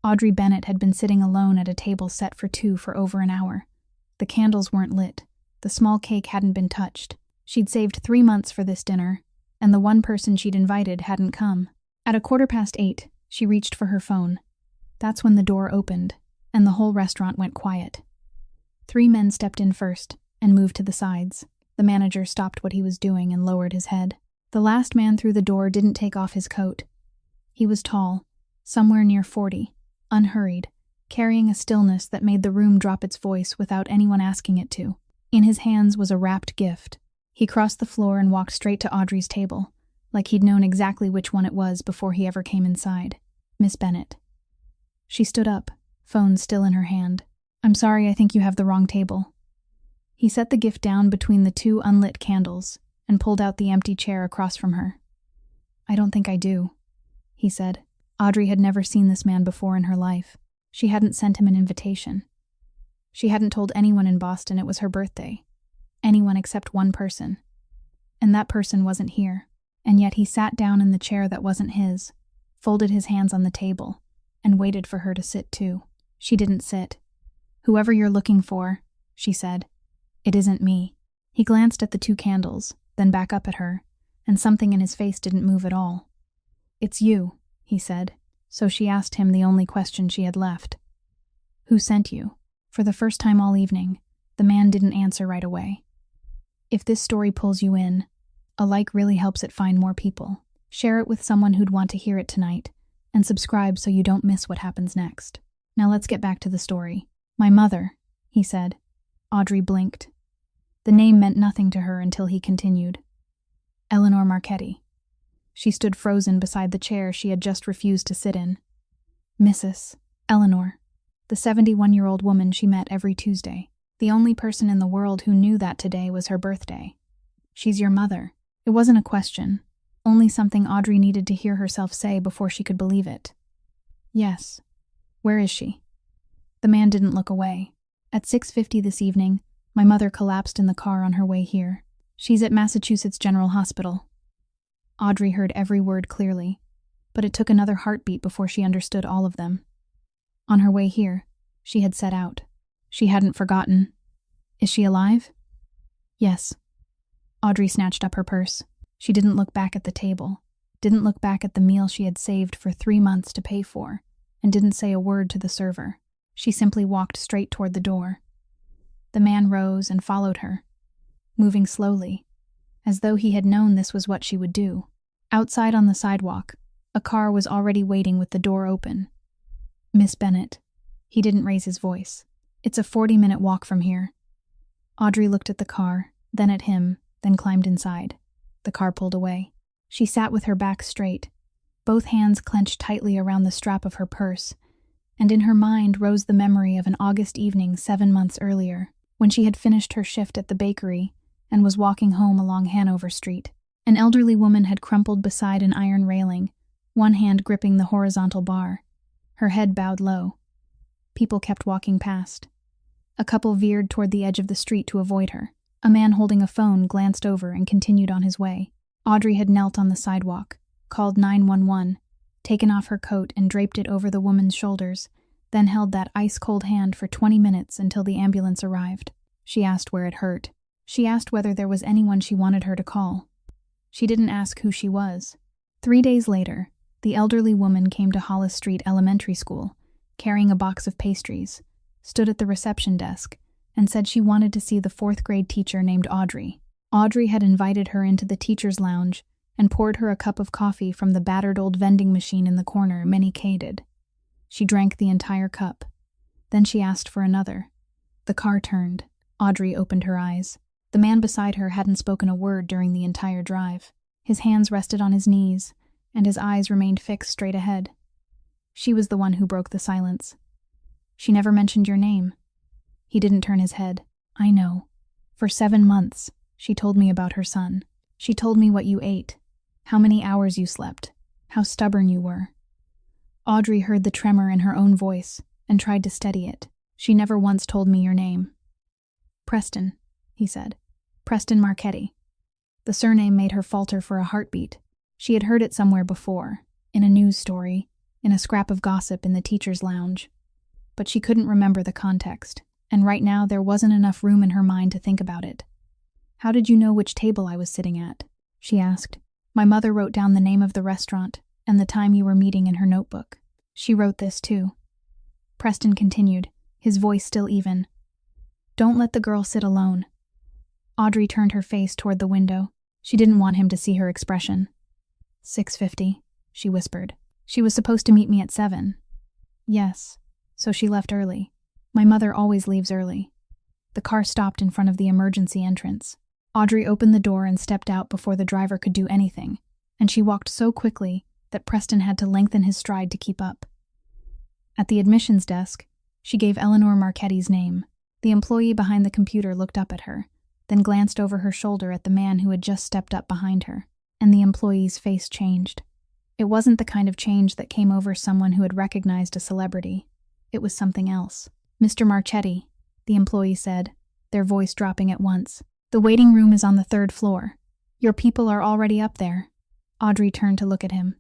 Audrey Bennett had been sitting alone at a table set for two for over an hour. The candles weren't lit. The small cake hadn't been touched. She'd saved 3 months for this dinner, and the one person she'd invited hadn't come. At 8:15, she reached for her phone. That's when the door opened, and the whole restaurant went quiet. 3 men stepped in first and moved to the sides. The manager stopped what he was doing and lowered his head. The last man through the door didn't take off his coat. He was tall, somewhere near 40, unhurried, carrying a stillness that made the room drop its voice without anyone asking it to. In his hands was a wrapped gift. He crossed the floor and walked straight to Audrey's table, like he'd known exactly which one it was before he ever came inside. Miss Bennett. She stood up, phone still in her hand. I'm sorry, I think you have the wrong table. He set the gift down between the 2 unlit candles and pulled out the empty chair across from her. I don't think I do, he said. Audrey had never seen this man before in her life. She hadn't sent him an invitation. She hadn't told anyone in Boston it was her birthday. Anyone except one person. And that person wasn't here. And yet he sat down in the chair that wasn't his, folded his hands on the table, and waited for her to sit too. She didn't sit. Whoever you're looking for, she said. It isn't me. He glanced at the 2 candles, then back up at her, and something in his face didn't move at all. It's you, he said. So she asked him the only question she had left. Who sent you? For the first time all evening, the man didn't answer right away. If this story pulls you in, a like really helps it find more people. Share it with someone who'd want to hear it tonight, and subscribe so you don't miss what happens next. Now let's get back to the story. My mother, he said. Audrey blinked. The name meant nothing to her until he continued. Eleanor Marchetti. She stood frozen beside the chair she had just refused to sit in. Mrs. Eleanor, the 71-year-old woman she met every Tuesday. The only person in the world who knew that today was her birthday. She's your mother. It wasn't a question, only something Audrey needed to hear herself say before she could believe it. Yes. Where is she? The man didn't look away. At 6:50 this evening, my mother collapsed in the car on her way here. She's at Massachusetts General Hospital. Audrey heard every word clearly, but it took another heartbeat before she understood all of them. On her way here, she had set out. She hadn't forgotten. Is she alive? Yes. Audrey snatched up her purse. She didn't look back at the table, didn't look back at the meal she had saved for 3 months to pay for, and didn't say a word to the server. She simply walked straight toward the door. The man rose and followed her, moving slowly, as though he had known this was what she would do. Outside on the sidewalk, a car was already waiting with the door open. Miss Bennett. He didn't raise his voice. It's a 40-minute walk from here. Audrey looked at the car, then at him, then climbed inside. The car pulled away. She sat with her back straight, both hands clenched tightly around the strap of her purse, and in her mind rose the memory of an August evening 7 months earlier, when she had finished her shift at the bakery and was walking home along Hanover Street. An elderly woman had crumpled beside an iron railing, one hand gripping the horizontal bar, her head bowed low. People kept walking past. A couple veered toward the edge of the street to avoid her. A man holding a phone glanced over and continued on his way. Audrey had knelt on the sidewalk, called 911, taken off her coat and draped it over the woman's shoulders, then held that ice-cold hand for 20 minutes until the ambulance arrived. She asked where it hurt. She asked whether there was anyone she wanted her to call. She didn't ask who she was. 3 days later, the elderly woman came to Hollis Street Elementary School, carrying a box of pastries, stood at the reception desk, and said she wanted to see the 4th-grade teacher named Audrey. Audrey had invited her into the teacher's lounge and poured her a cup of coffee from the battered old vending machine in the corner Minnie K did. She drank the entire cup. Then she asked for another. The car turned. Audrey opened her eyes. The man beside her hadn't spoken a word during the entire drive. His hands rested on his knees, and his eyes remained fixed straight ahead. She was the one who broke the silence. She never mentioned your name. He didn't turn his head. I know. For 7 months, she told me about her son. She told me what you ate, how many hours you slept, how stubborn you were. Audrey heard the tremor in her own voice and tried to steady it. She never once told me your name. Preston, he said. Preston Marchetti. The surname made her falter for a heartbeat. She had heard it somewhere before, in a news story, in a scrap of gossip in the teacher's lounge. But she couldn't remember the context, and right now there wasn't enough room in her mind to think about it. "How did you know which table I was sitting at?" she asked. "My mother wrote down the name of the restaurant and the time you were meeting in her notebook. She wrote this too." Preston continued, his voice still even. "Don't let the girl sit alone." Audrey turned her face toward the window. She didn't want him to see her expression. 6:50, she whispered. "She was supposed to meet me at 7. "Yes, so she left early. My mother always leaves early." The car stopped in front of the emergency entrance. Audrey opened the door and stepped out before the driver could do anything, and she walked so quickly that Preston had to lengthen his stride to keep up. At the admissions desk, she gave Eleanor Marchetti's name. The employee behind the computer looked up at her, then glanced over her shoulder at the man who had just stepped up behind her, and the employee's face changed. It wasn't the kind of change that came over someone who had recognized a celebrity. It was something else. "Mr. Marchetti," the employee said, their voice dropping at once. "The waiting room is on the 3rd floor. Your people are already up there." Audrey turned to look at him.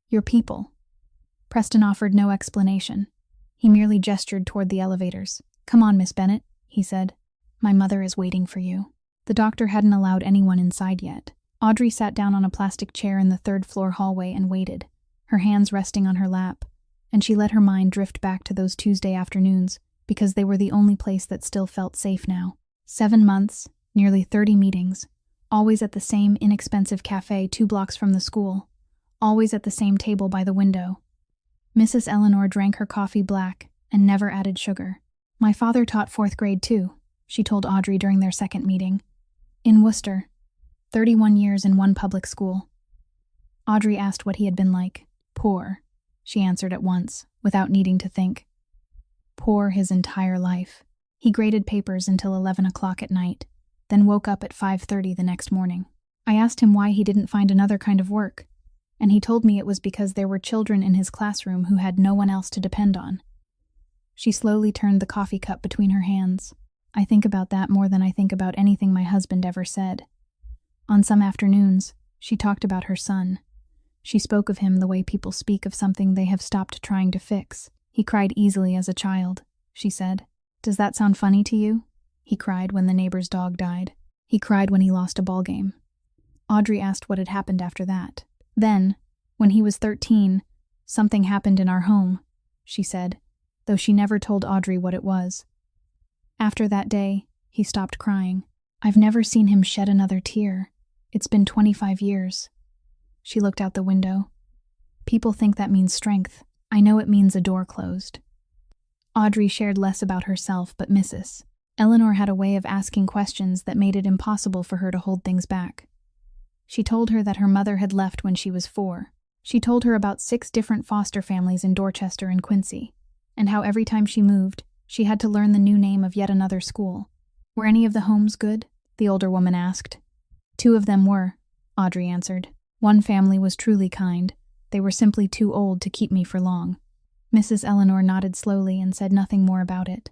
"Your people?" Preston offered no explanation. He merely gestured toward the elevators. "Come on, Miss Bennett," he said. "My mother is waiting for you." The doctor hadn't allowed anyone inside yet. Audrey sat down on a plastic chair in the 3rd floor hallway and waited, her hands resting on her lap, and she let her mind drift back to those Tuesday afternoons because they were the only place that still felt safe now. 7 months, nearly 30 meetings, always at the same inexpensive cafe 2 blocks from the school, always at the same table by the window. Mrs. Eleanor drank her coffee black and never added sugar. "My father taught 4th grade too," she told Audrey during their second meeting. "In Worcester. 31 years in one public school." Audrey asked what he had been like. "Poor," she answered at once, without needing to think. Poor his entire life. He graded papers until 11 o'clock at night, then woke up at 5:30 the next morning. I asked him why he didn't find another kind of work, and he told me it was because there were children in his classroom who had no one else to depend on. She slowly turned the coffee cup between her hands. "I think about that more than I think about anything my husband ever said." On some afternoons, she talked about her son. She spoke of him the way people speak of something they have stopped trying to fix. "He cried easily as a child," she said. "Does that sound funny to you?" "He cried when the neighbor's dog died. He cried when he lost a ball game." Audrey asked what had happened after that. "Then, when he was 13, something happened in our home," she said, though she never told Audrey what it was. "After that day, he stopped crying. I've never seen him shed another tear. It's been 25 years. She looked out the window. "People think that means strength. I know it means a door closed." Audrey shared less about herself, but Mrs. Eleanor had a way of asking questions that made it impossible for her to hold things back. She told her that her mother had left when she was 4. She told her about 6 different foster families in Dorchester and Quincy, and how every time she moved, she had to learn the new name of yet another school. "Were any of the homes good?" the older woman asked. "2 of them were," Audrey answered. "One family was truly kind. They were simply too old to keep me for long." Mrs. Eleanor nodded slowly and said nothing more about it.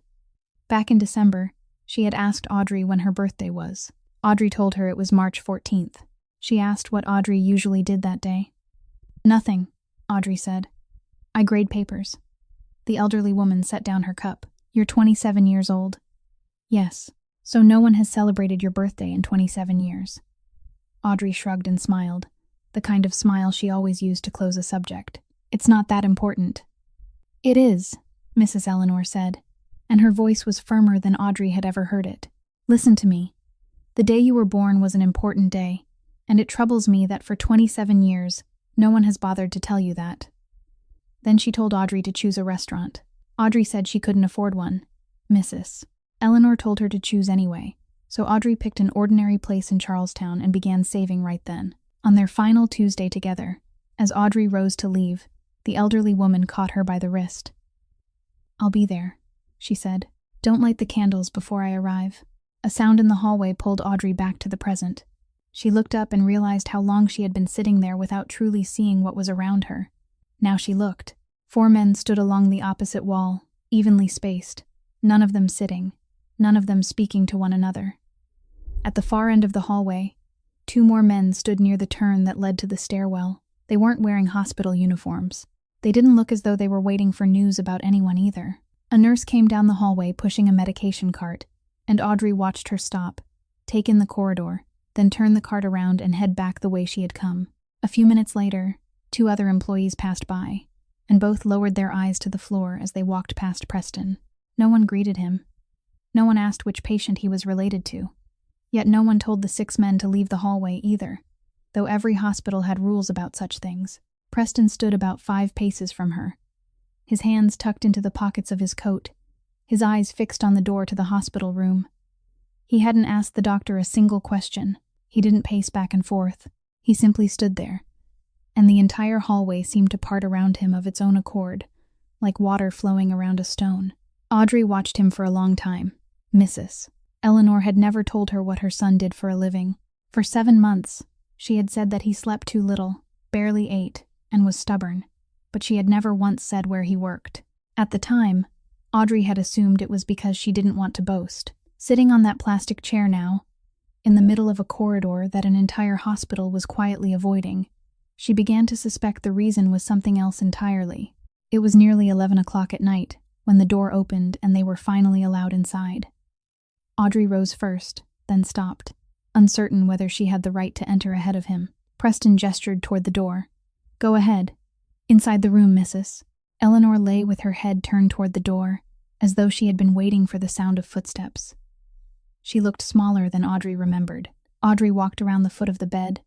Back in December, she had asked Audrey when her birthday was. Audrey told her it was March 14th. She asked what Audrey usually did that day. "Nothing," Audrey said. "I grade papers." The elderly woman set down her cup. "You're 27 years old." "Yes. So no one has celebrated your birthday in 27 years. Audrey shrugged and smiled, the kind of smile she always used to close a subject. "It's not that important." "It is," Mrs. Eleanor said, and her voice was firmer than Audrey had ever heard it. "Listen to me. The day you were born was an important day, and it troubles me that for 27 years, no one has bothered to tell you that." Then she told Audrey to choose a restaurant. Audrey said she couldn't afford one. Mrs. Eleanor told her to choose anyway, so Audrey picked an ordinary place in Charlestown and began saving right then. On their final Tuesday together, as Audrey rose to leave, the elderly woman caught her by the wrist. "I'll be there," she said. "Don't light the candles before I arrive." A sound in the hallway pulled Audrey back to the present. She looked up and realized how long she had been sitting there without truly seeing what was around her. Now she looked. 4 men stood along the opposite wall, evenly spaced, none of them sitting, none of them speaking to one another. At the far end of the hallway, 2 more men stood near the turn that led to the stairwell. They weren't wearing hospital uniforms. They didn't look as though they were waiting for news about anyone either. A nurse came down the hallway pushing a medication cart, and Audrey watched her stop, take in the corridor, then turn the cart around and head back the way she had come. A few minutes later, 2 other employees passed by, and both lowered their eyes to the floor as they walked past Preston. No one greeted him. No one asked which patient he was related to. Yet no one told the 6 men to leave the hallway either, though every hospital had rules about such things. Preston stood about 5 paces from her, his hands tucked into the pockets of his coat, his eyes fixed on the door to the hospital room. He hadn't asked the doctor a single question. He didn't pace back and forth. He simply stood there, and the entire hallway seemed to part around him of its own accord, like water flowing around a stone. Audrey watched him for a long time. Mrs. Eleanor had never told her what her son did for a living. For 7 months, she had said that he slept too little, barely ate, and was stubborn, but she had never once said where he worked. At the time, Audrey had assumed it was because she didn't want to boast. Sitting on that plastic chair now, in the middle of a corridor that an entire hospital was quietly avoiding, she began to suspect the reason was something else entirely. It was nearly 11 o'clock at night when the door opened and they were finally allowed inside. Audrey rose first, then stopped, uncertain whether she had the right to enter ahead of him. Preston gestured toward the door. "Go ahead. Inside the room, Mrs." Eleanor lay with her head turned toward the door, as though she had been waiting for the sound of footsteps. She looked smaller than Audrey remembered. Audrey walked around the foot of the bed,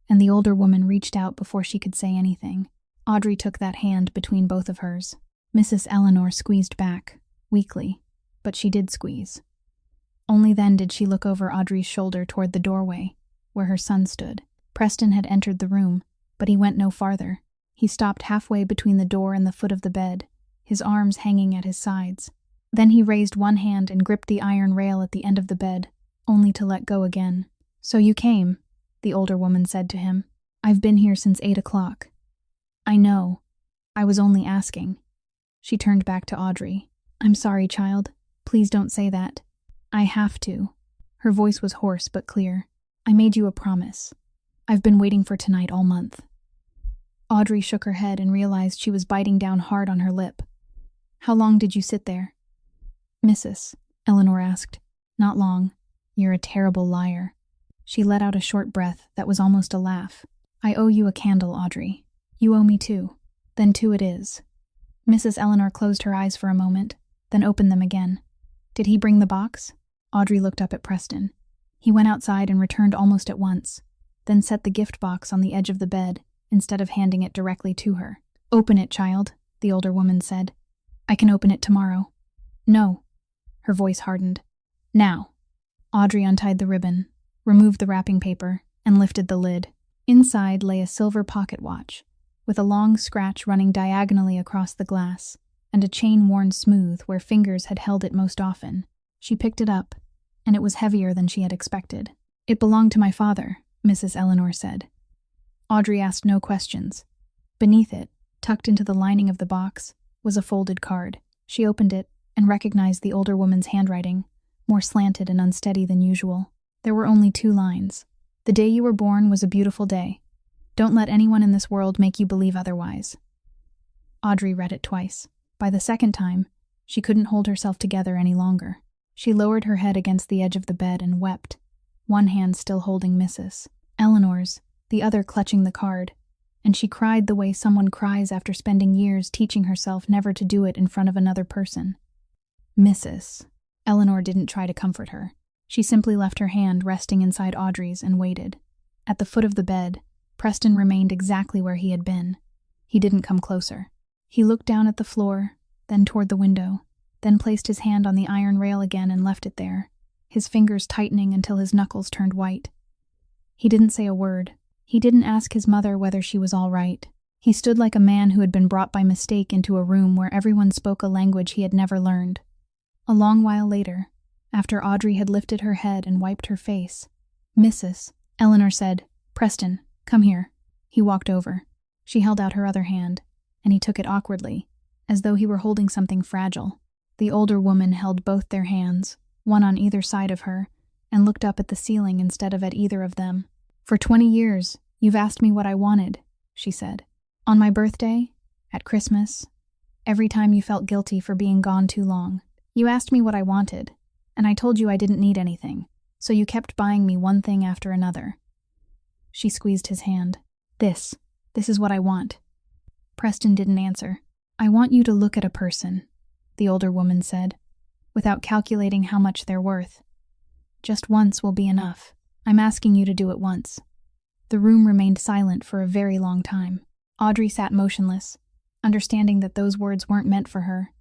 and the older woman reached out before she could say anything. Audrey took that hand between both of hers. Mrs. Eleanor squeezed back, weakly, but she did squeeze. Only then did she look over Audrey's shoulder toward the doorway, where her son stood. Preston had entered the room, but he went no farther. He stopped halfway between the door and the foot of the bed, his arms hanging at his sides. Then he raised one hand and gripped the iron rail at the end of the bed, only to let go again. "So you came," the older woman said to him. "I've been here since 8 o'clock. "I know. I was only asking." She turned back to Audrey. "I'm sorry, child. Please don't say that. I have to." Her voice was hoarse but clear. "I made you a promise. I've been waiting for tonight all month." Audrey shook her head and realized she was biting down hard on her lip. "How long did you sit there?" "Mrs." Eleanor asked. "Not long. You're a terrible liar." She let out a short breath that was almost a laugh. "I owe you a candle, Audrey. You owe me 2. Then 2 it is." Mrs. Eleanor closed her eyes for a moment, then opened them again. "Did he bring the box?" Audrey looked up at Preston. He went outside and returned almost at once, then set the gift box on the edge of the bed instead of handing it directly to her. "Open it, child," the older woman said. "I can open it tomorrow." "No." Her voice hardened. "Now." Audrey untied the ribbon, removed the wrapping paper, and lifted the lid. Inside lay a silver pocket watch, with a long scratch running diagonally across the glass, and a chain worn smooth where fingers had held it most often. She picked it up, and it was heavier than she had expected. "It belonged to my father," Mrs. Eleanor said. Audrey asked no questions. Beneath it, tucked into the lining of the box, was a folded card. She opened it and recognized the older woman's handwriting, more slanted and unsteady than usual. There were only 2 lines. "The day you were born was a beautiful day. Don't let anyone in this world make you believe otherwise." Audrey read it twice. By the second time, she couldn't hold herself together any longer. She lowered her head against the edge of the bed and wept, one hand still holding Mrs. Eleanor's, the other clutching the card, and she cried the way someone cries after spending years teaching herself never to do it in front of another person. "Mrs." Eleanor didn't try to comfort her. She simply left her hand resting inside Audrey's and waited. At the foot of the bed, Preston remained exactly where he had been. He didn't come closer. He looked down at the floor, then toward the window, then placed his hand on the iron rail again and left it there, his fingers tightening until his knuckles turned white. He didn't say a word. He didn't ask his mother whether she was all right. He stood like a man who had been brought by mistake into a room where everyone spoke a language he had never learned. A long while later, after Audrey had lifted her head and wiped her face, "Mrs." Eleanor said, "Preston, come here." He walked over. She held out her other hand, and he took it awkwardly, as though he were holding something fragile. The older woman held both their hands, one on either side of her, and looked up at the ceiling instead of at either of them. "For 20 years, you've asked me what I wanted," she said. "On my birthday, At Christmas, every time you felt guilty for being gone too long. You asked me what I wanted, and I told you I didn't need anything, so you kept buying me one thing after another." She squeezed his hand. This is what I want." Preston didn't answer. "I want you to look at a person," the older woman said, "without calculating how much they're worth. Just once will be enough. I'm asking you to do it once." The room remained silent for a very long time. Audrey sat motionless, understanding that those words weren't meant for her,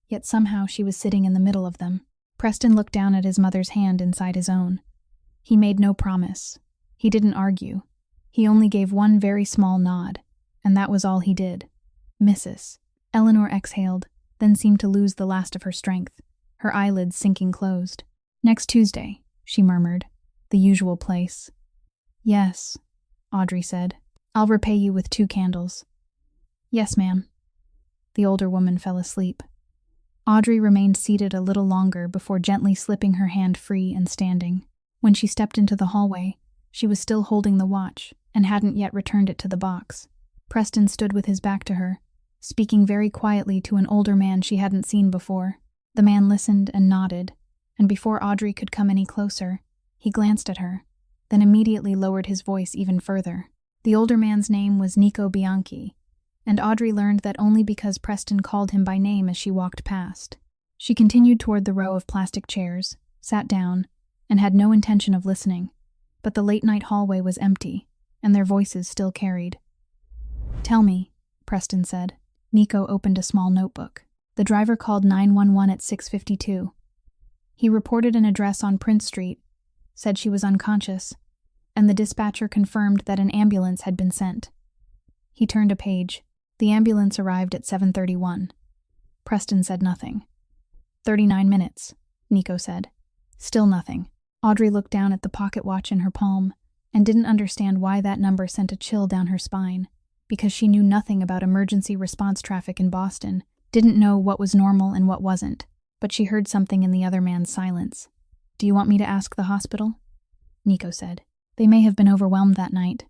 yet somehow she was sitting in the middle of them. Preston looked down at his mother's hand inside his own. He made no promise. He didn't argue. He only gave one very small nod, and that was all he did. "Mrs." Eleanor exhaled, then seemed to lose the last of her strength, her eyelids sinking closed. "Next Tuesday," she murmured. "The usual place." "Yes," Audrey said. "I'll repay you with 2 candles." "Yes, ma'am." The older woman fell asleep. Audrey remained seated a little longer before gently slipping her hand free and standing. When she stepped into the hallway, she was still holding the watch and hadn't yet returned it to the box. Preston stood with his back to her, speaking very quietly to an older man she hadn't seen before. The man listened and nodded, and before Audrey could come any closer, he glanced at her, then immediately lowered his voice even further. The older man's name was Nico Bianchi, and Audrey learned that only because Preston called him by name as she walked past. She continued toward the row of plastic chairs, sat down, and had no intention of listening, but the late-night hallway was empty, and their voices still carried. "Tell me," Preston said. Nico opened a small notebook. "The driver called 911 at 6:52. He reported an address on Prince Street, said she was unconscious, and the dispatcher confirmed that an ambulance had been sent." He turned a page. The ambulance arrived at 7:31. Preston said nothing. 39 minutes, Nico said. Still nothing. Audrey looked down at the pocket watch in her palm and didn't understand why that number sent a chill down her spine, because she knew nothing about emergency response traffic in Boston, didn't know what was normal and what wasn't, but she heard something in the other man's silence. "Do you want me to ask the hospital?" Nico said. "They may have been overwhelmed that night.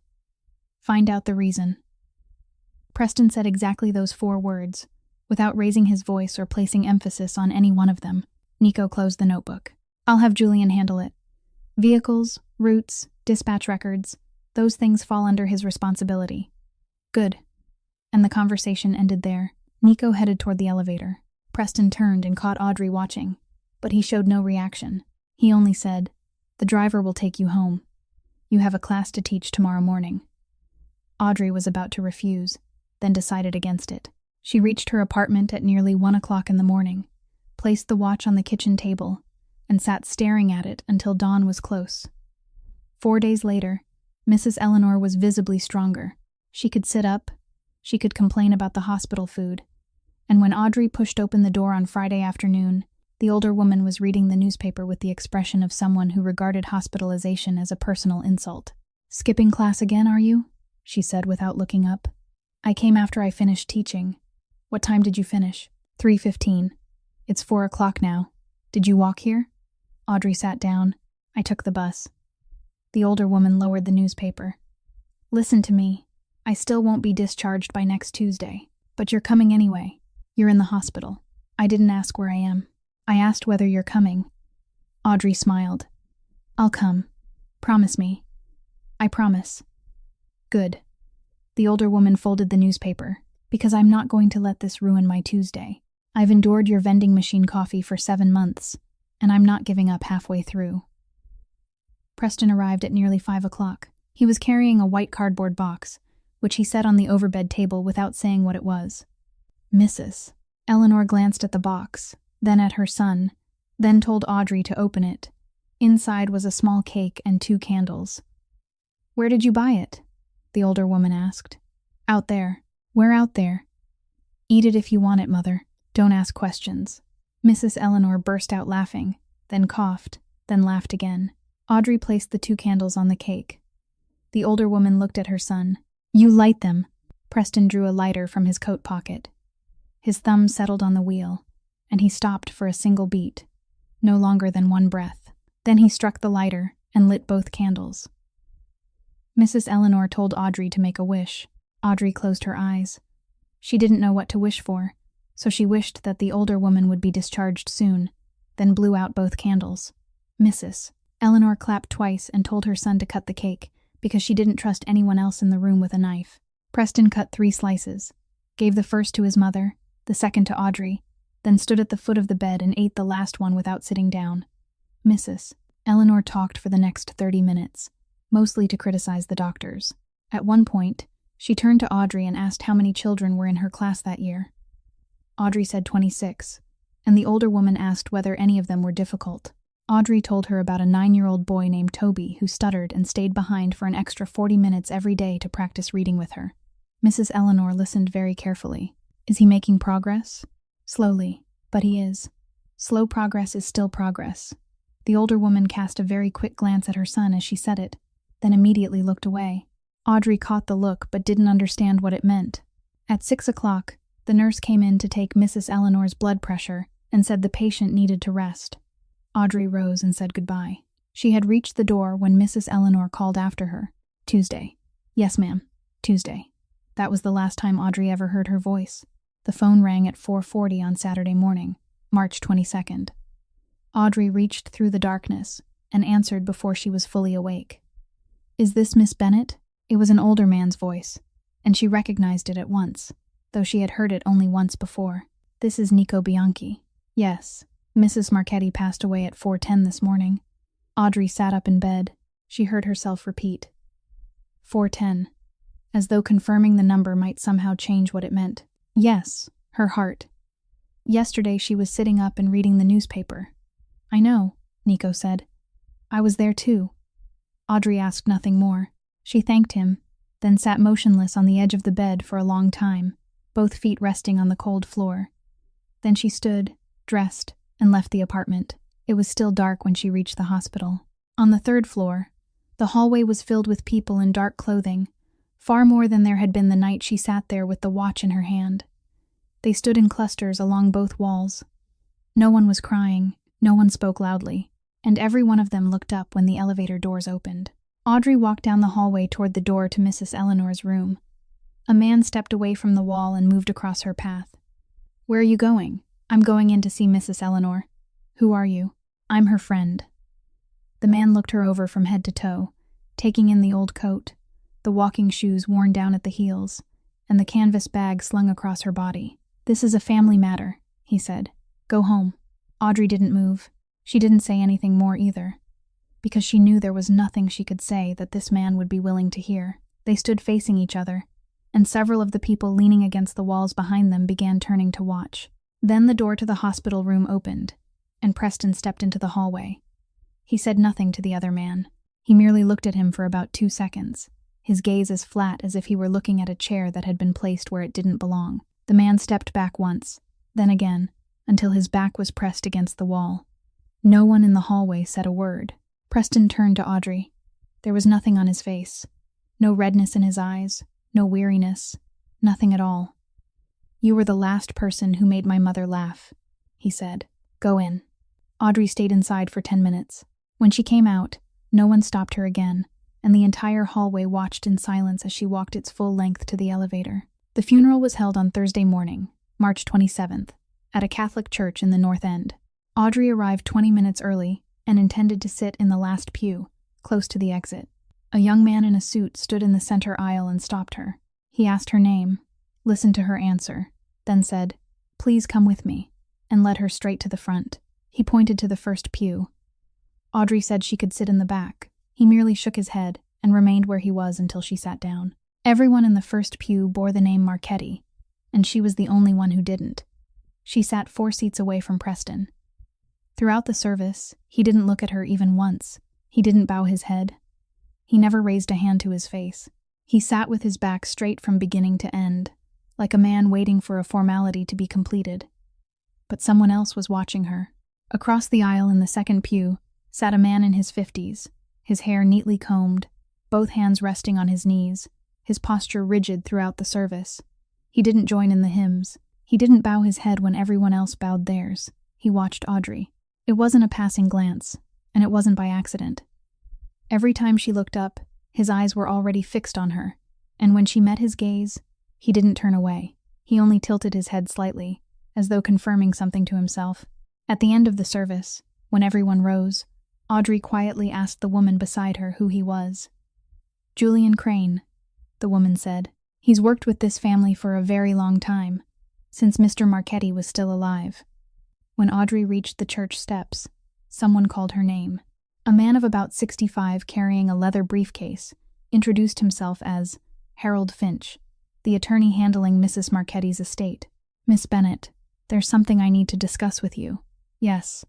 Find out the reason." Preston said exactly those 4 words, without raising his voice or placing emphasis on any one of them. Nico closed the notebook. "I'll have Julian handle it. Vehicles, routes, dispatch records, those things fall under his responsibility." "Good." And the conversation ended there. Nico headed toward the elevator. Preston turned and caught Audrey watching, but he showed no reaction. He only said, "The driver will take you home. You have a class to teach tomorrow morning." Audrey was about to refuse, then decided against it. She reached her apartment at nearly 1 o'clock in the morning, placed the watch on the kitchen table, and sat staring at it until dawn was close. 4 days later, Mrs. Eleanor was visibly stronger. She could sit up, she could complain about the hospital food, and when Audrey pushed open the door on Friday afternoon, the older woman was reading the newspaper with the expression of someone who regarded hospitalization as a personal insult. "Skipping class again, are you?" she said without looking up. "I came after I finished teaching." "What time did you finish?" 3:15. "It's 4 o'clock now. Did you walk here?" Audrey sat down. "I took the bus." The older woman lowered the newspaper. "Listen to me. I still won't be discharged by next Tuesday, but you're coming anyway. You're in the hospital. I didn't ask where I am. I asked whether you're coming." Audrey smiled. "I'll come. Promise me." "I promise." "Good." The older woman folded the newspaper. "Because I'm not going to let this ruin my Tuesday. I've endured your vending machine coffee for 7 months, and I'm not giving up halfway through." Preston arrived at nearly 5 o'clock. He was carrying a white cardboard box, which he set on the overbed table without saying what it was. "Mrs." Eleanor glanced at the box, then at her son, then told Audrey to open it. Inside was a small cake and 2 candles. "Where did you buy it?" the older woman asked. "Out there." "Where out there?" "Eat it if you want it, Mother. Don't ask questions." Mrs. Eleanor burst out laughing, then coughed, then laughed again. Audrey placed the 2 candles on the cake. The older woman looked at her son. "You light them." Preston drew a lighter from his coat pocket. His thumb settled on the wheel, and he stopped for a single beat, no longer than 1 breath. Then he struck the lighter and lit both candles. Mrs. Eleanor told Audrey to make a wish. Audrey closed her eyes. She didn't know what to wish for, so she wished that the older woman would be discharged soon, then blew out both candles. Mrs. Eleanor clapped twice and told her son to cut the cake, because she didn't trust anyone else in the room with a knife. Preston cut 3 slices, gave the first to his mother, the second to Audrey, then stood at the foot of the bed and ate the last one without sitting down. Mrs. Eleanor talked for the next 30 minutes, mostly to criticize the doctors. At one point, she turned to Audrey and asked how many children were in her class that year. Audrey said 26, and the older woman asked whether any of them were difficult. Audrey told her about a 9-year-old boy named Toby who stuttered and stayed behind for an extra 40 minutes every day to practice reading with her. Mrs. Eleanor listened very carefully. Is he making progress? Slowly, but he is. Slow progress is still progress. The older woman cast a very quick glance at her son as she said it, then immediately looked away. Audrey caught the look but didn't understand what it meant. At 6 o'clock, the nurse came in to take Mrs. Eleanor's blood pressure and said the patient needed to rest. Audrey rose and said goodbye. She had reached the door when Mrs. Eleanor called after her. Tuesday. Yes, ma'am. Tuesday. That was the last time Audrey ever heard her voice. The phone rang at 4:40 on Saturday morning, March 22nd. Audrey reached through the darkness and answered before she was fully awake. Is this Miss Bennett? It was an older man's voice, and she recognized it at once, though she had heard it only once before. This is Nico Bianchi. Yes. Mrs. Marchetti passed away at 4:10 this morning. Audrey sat up in bed. She heard herself repeat 4:10, as though confirming the number might somehow change what it meant. Yes, her heart. Yesterday she was sitting up and reading the newspaper. I know, Nico said. I was there too. Audrey asked nothing more. She thanked him, then sat motionless on the edge of the bed for a long time, both feet resting on the cold floor. Then she stood, dressed, and left the apartment. It was still dark when she reached the hospital. On the 3rd floor, the hallway was filled with people in dark clothing, far more than there had been the night she sat there with the watch in her hand. They stood in clusters along both walls. No one was crying, no one spoke loudly, and every one of them looked up when the elevator doors opened. Audrey walked down the hallway toward the door to Mrs. Eleanor's room. A man stepped away from the wall and moved across her path. Where are you going? I'm going in to see Mrs. Eleanor. Who are you? I'm her friend. The man looked her over from head to toe, taking in the old coat, the walking shoes worn down at the heels, and the canvas bag slung across her body. This is a family matter, he said. Go home. Audrey didn't move. She didn't say anything more either, because she knew there was nothing she could say that this man would be willing to hear. They stood facing each other, and several of the people leaning against the walls behind them began turning to watch. Then the door to the hospital room opened, and Preston stepped into the hallway. He said nothing to the other man. He merely looked at him for about 2 seconds, his gaze as flat as if he were looking at a chair that had been placed where it didn't belong. The man stepped back once, then again, until his back was pressed against the wall. No one in the hallway said a word. Preston turned to Audrey. There was nothing on his face. No redness in his eyes, no weariness, nothing at all. You were the last person who made my mother laugh, he said. Go in. Audrey stayed inside for 10 minutes. When she came out, no one stopped her again, and the entire hallway watched in silence as she walked its full length to the elevator. The funeral was held on Thursday morning, March 27th, at a Catholic church in the North End. Audrey arrived 20 minutes early and intended to sit in the last pew, close to the exit. A young man in a suit stood in the center aisle and stopped her. He asked her name, listened to her answer, then said, Please come with me, and led her straight to the front. He pointed to the first pew. Audrey said she could sit in the back. He merely shook his head and remained where he was until she sat down. Everyone in the first pew bore the name Marchetti, and she was the only one who didn't. She sat 4 seats away from Preston. Throughout the service, he didn't look at her even once. He didn't bow his head. He never raised a hand to his face. He sat with his back straight from beginning to end, like a man waiting for a formality to be completed. But someone else was watching her. Across the aisle in the second pew sat a man in his 50s, his hair neatly combed, both hands resting on his knees, his posture rigid throughout the service. He didn't join in the hymns. He didn't bow his head when everyone else bowed theirs. He watched Audrey. It wasn't a passing glance, and it wasn't by accident. Every time she looked up, his eyes were already fixed on her, and when she met his gaze, he didn't turn away. He only tilted his head slightly, as though confirming something to himself. At the end of the service, when everyone rose, Audrey quietly asked the woman beside her who he was. "Julian Crane," the woman said. "He's worked with this family for a very long time, since Mr. Marchetti was still alive." When Audrey reached the church steps, someone called her name. A man of about 65 carrying a leather briefcase introduced himself as Harold Finch, the attorney handling Mrs. Marchetti's estate. "Miss Bennett, there's something I need to discuss with you." "Yes.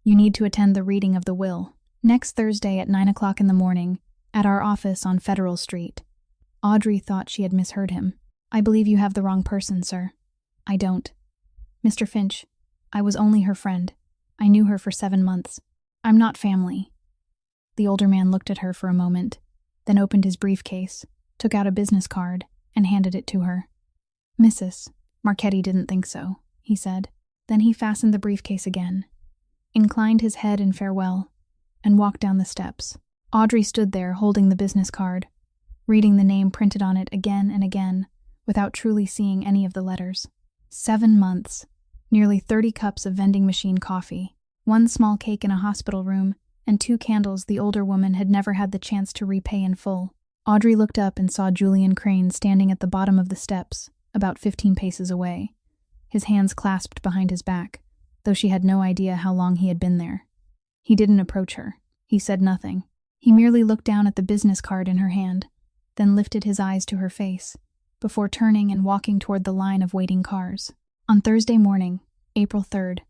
You need to attend the reading of the will, next Thursday at 9 o'clock in the morning, at our office on Federal Street." Audrey thought she had misheard him. "I believe you have the wrong person, sir." "I don't. Mr. Finch, I was only her friend. I knew her for 7 months. I'm not family." The older man looked at her for a moment, then opened his briefcase, took out a business card, and handed it to her. "Mrs. Marchetti didn't think so," he said. Then he fastened the briefcase again, inclined his head in farewell, and walked down the steps. Audrey stood there holding the business card, reading the name printed on it again and again, without truly seeing any of the letters. 7 months, nearly 30 cups of vending machine coffee, 1 small cake in a hospital room, and 2 candles the older woman had never had the chance to repay in full. Audrey looked up and saw Julian Crane standing at the bottom of the steps, about 15 paces away, his hands clasped behind his back, though she had no idea how long he had been there. He didn't approach her. He said nothing. He merely looked down at the business card in her hand, then lifted his eyes to her face, before turning and walking toward the line of waiting cars. On Thursday morning, April 3rd,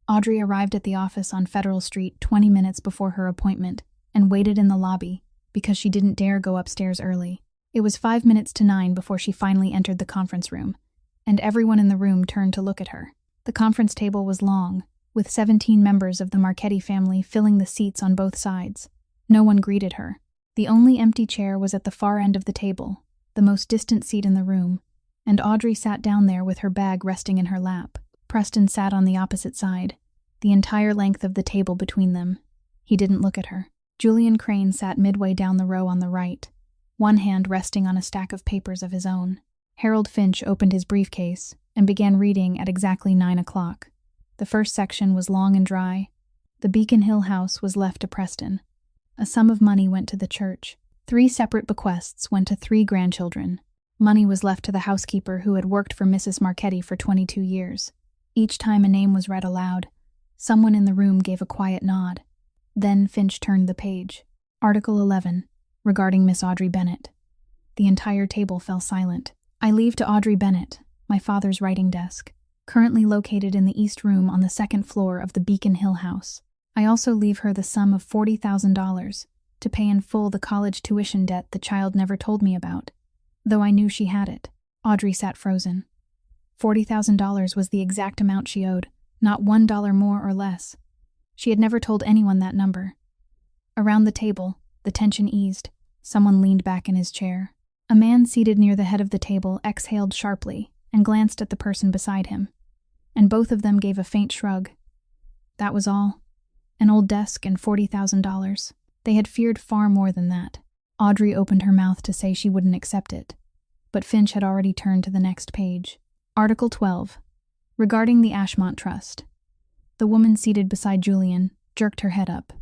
Audrey arrived at the office on Federal Street 20 minutes before her appointment and waited in the lobby because she didn't dare go upstairs early. It was 5 minutes to 9 before she finally entered the conference room, and everyone in the room turned to look at her. The conference table was long, with 17 members of the Marchetti family filling the seats on both sides. No one greeted her. The only empty chair was at the far end of the table, the most distant seat in the room, and Audrey sat down there with her bag resting in her lap. Preston sat on the opposite side, the entire length of the table between them. He didn't look at her. Julian Crane sat midway down the row on the right, one hand resting on a stack of papers of his own. Harold Finch opened his briefcase and began reading at exactly 9 o'clock. The first section was long and dry. The Beacon Hill house was left to Preston. A sum of money went to the church. 3 separate bequests went to 3 grandchildren. Money was left to the housekeeper who had worked for Mrs. Marchetti for 22 years. Each time a name was read aloud, someone in the room gave a quiet nod. Then Finch turned the page. Article 11, regarding Miss Audrey Bennett. The entire table fell silent. "I leave to Audrey Bennett, my father's writing desk, currently located in the east room on the 2nd floor of the Beacon Hill house. I also leave her the sum of $40,000 to pay in full the college tuition debt the child never told me about, though I knew she had it." Audrey sat frozen. $40,000 was the exact amount she owed, not $1 more or less. She had never told anyone that number. Around the table, the tension eased. Someone leaned back in his chair. A man seated near the head of the table exhaled sharply and glanced at the person beside him, and both of them gave a faint shrug. That was all. An old desk and $40,000. They had feared far more than that. Audrey opened her mouth to say she wouldn't accept it, but Finch had already turned to the next page. Article 12, regarding the Ashmont Trust. The woman seated beside Julian jerked her head up.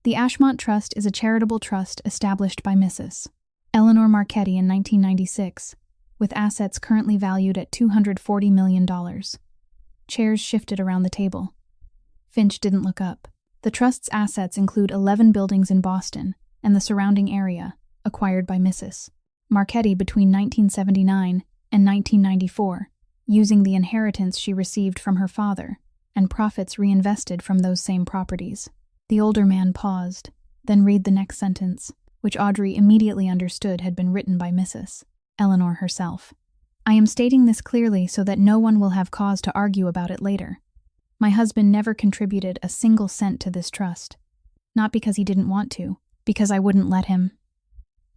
The Ashmont Trust is a charitable trust established by Mrs. Eleanor Marchetti in 1996, with assets currently valued at $240 million. Chairs shifted around the table. Finch didn't look up. The trust's assets include 11 buildings in Boston and the surrounding area, acquired by Mrs. Marchetti between 1979 and 1994, using the inheritance she received from her father and profits reinvested from those same properties. The older man paused, then read the next sentence, which Audrey immediately understood had been written by Mrs. Eleanor herself. "I am stating this clearly so that no one will have cause to argue about it later. My husband never contributed a single cent to this trust. Not because he didn't want to, because I wouldn't let him."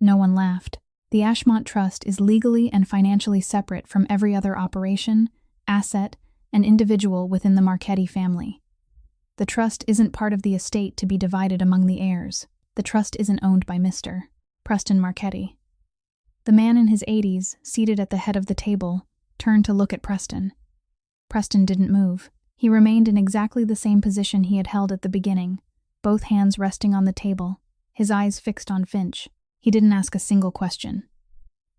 No one laughed. The Ashmont Trust is legally and financially separate from every other operation, asset, and individual within the Marchetti family. The trust isn't part of the estate to be divided among the heirs. The trust isn't owned by Mr. Preston Marchetti. The man in his 80s, seated at the head of the table, turned to look at Preston. Preston didn't move. He remained in exactly the same position he had held at the beginning, both hands resting on the table, his eyes fixed on Finch. He didn't ask a single question.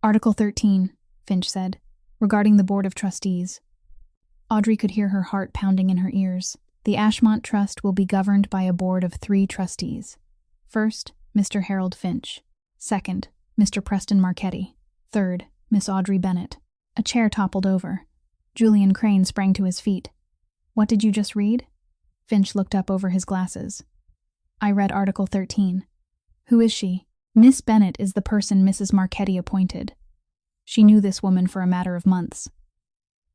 Article 13, Finch said, regarding the Board of Trustees. Audrey could hear her heart pounding in her ears. The Ashmont Trust will be governed by a board of 3 trustees. First, Mr. Harold Finch. Second, Mr. Preston Marchetti. Third, Miss Audrey Bennett. A chair toppled over. Julian Crane sprang to his feet. What did you just read? Finch looked up over his glasses. I read Article 13. Who is she? Miss Bennett is the person Mrs. Marchetti appointed. She knew this woman for a matter of months.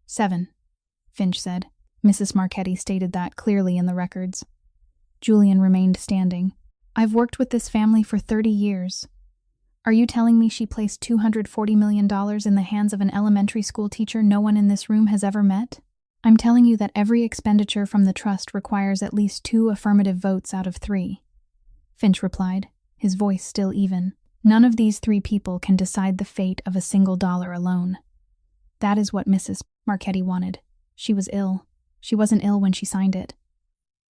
7, Finch said. Mrs. Marchetti stated that clearly in the records. Julian remained standing. I've worked with this family for 30 years. Are you telling me she placed $240 million in the hands of an elementary school teacher no one in this room has ever met? I'm telling you that every expenditure from the trust requires at least 2 affirmative votes out of 3. Finch replied, his voice still even. None of these 3 people can decide the fate of a single dollar alone. That is what Mrs. Marchetti wanted. She was ill. She wasn't ill when she signed it.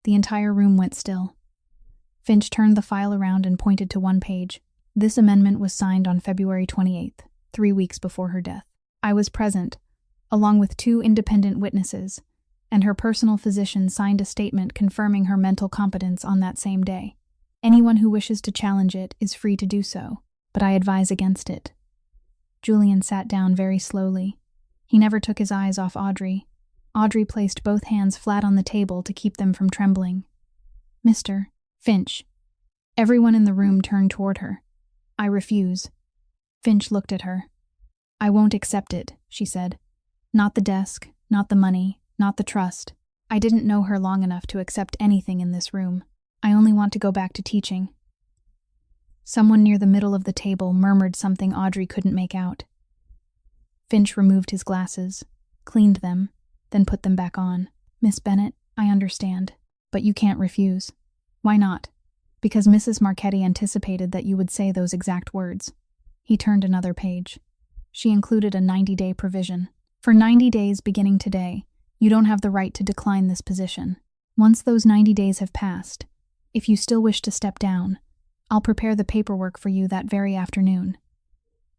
The entire room went still. Finch turned the file around and pointed to one page. This amendment was signed on February 28th, 3 weeks before her death. I was present, along with 2 independent witnesses, and her personal physician signed a statement confirming her mental competence on that same day. Anyone who wishes to challenge it is free to do so, but I advise against it. Julian sat down very slowly. He never took his eyes off Audrey. Audrey placed both hands flat on the table to keep them from trembling. Mr. Finch. Everyone in the room turned toward her. I refuse. Finch looked at her. I won't accept it, she said. Not the desk, not the money, not the trust. I didn't know her long enough to accept anything in this room. I only want to go back to teaching. Someone near the middle of the table murmured something Audrey couldn't make out. Finch removed his glasses, cleaned them, then put them back on. Miss Bennett, I understand, but you can't refuse. Why not? Because Mrs. Marchetti anticipated that you would say those exact words. He turned another page. She included a 90-day provision. For 90 days beginning today, you don't have the right to decline this position. Once those 90 days have passed, if you still wish to step down, I'll prepare the paperwork for you that very afternoon.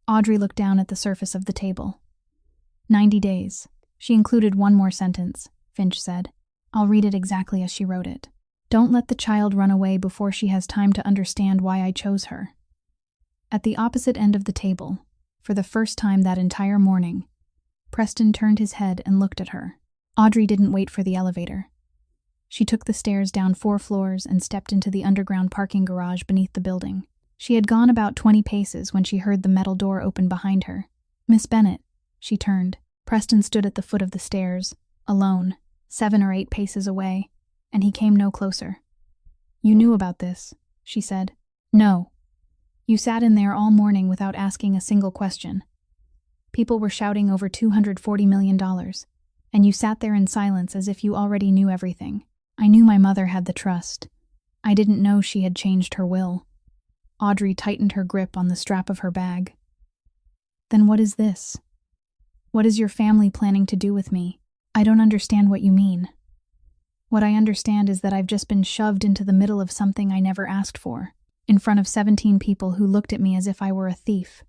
Audrey looked down at the surface of the table. 90 days. She included one more sentence, Finch said. I'll read it exactly as she wrote it. Don't let the child run away before she has time to understand why I chose her. At the opposite end of the table, for the first time that entire morning, Preston turned his head and looked at her. Audrey didn't wait for the elevator. She took the stairs down 4 floors and stepped into the underground parking garage beneath the building. She had gone about 20 paces when she heard the metal door open behind her. Miss Bennett, she turned. Preston stood at the foot of the stairs, alone, 7 or 8 paces away, and he came no closer. You knew about this, she said. No. You sat in there all morning without asking a single question. People were shouting over $240 million, and you sat there in silence as if you already knew everything. I knew my mother had the trust. I didn't know she had changed her will. Audrey tightened her grip on the strap of her bag. Then what is this? What is your family planning to do with me? I don't understand what you mean. What I understand is that I've just been shoved into the middle of something I never asked for, in front of 17 people who looked at me as if I were a thief.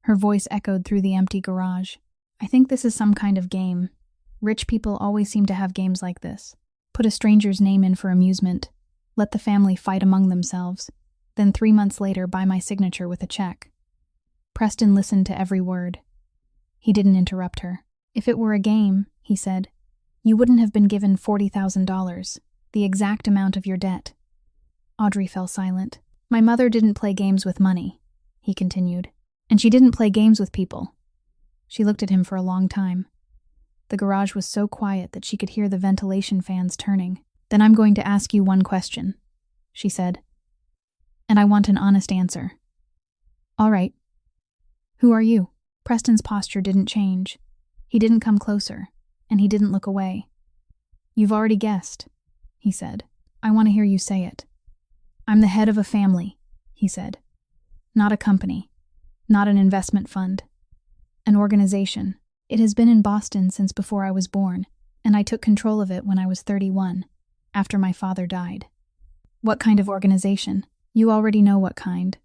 Her voice echoed through the empty garage. I think this is some kind of game. Rich people always seem to have games like this. Put a stranger's name in for amusement. Let the family fight among themselves. Then 3 months later buy my signature with a check. Preston listened to every word. He didn't interrupt her. If it were a game, he said, you wouldn't have been given $40,000, the exact amount of your debt. Audrey fell silent. My mother didn't play games with money, he continued, and she didn't play games with people. She looked at him for a long time. The garage was so quiet that she could hear the ventilation fans turning. Then I'm going to ask you one question, she said, and I want an honest answer. All right. Who are you? Preston's posture didn't change. He didn't come closer, and he didn't look away. You've already guessed, he said. I want to hear you say it. I'm the head of a family, he said. Not a company, not an investment fund. An organization. It has been in Boston since before I was born, and I took control of it when I was 31, after my father died. What kind of organization? You already know what kind.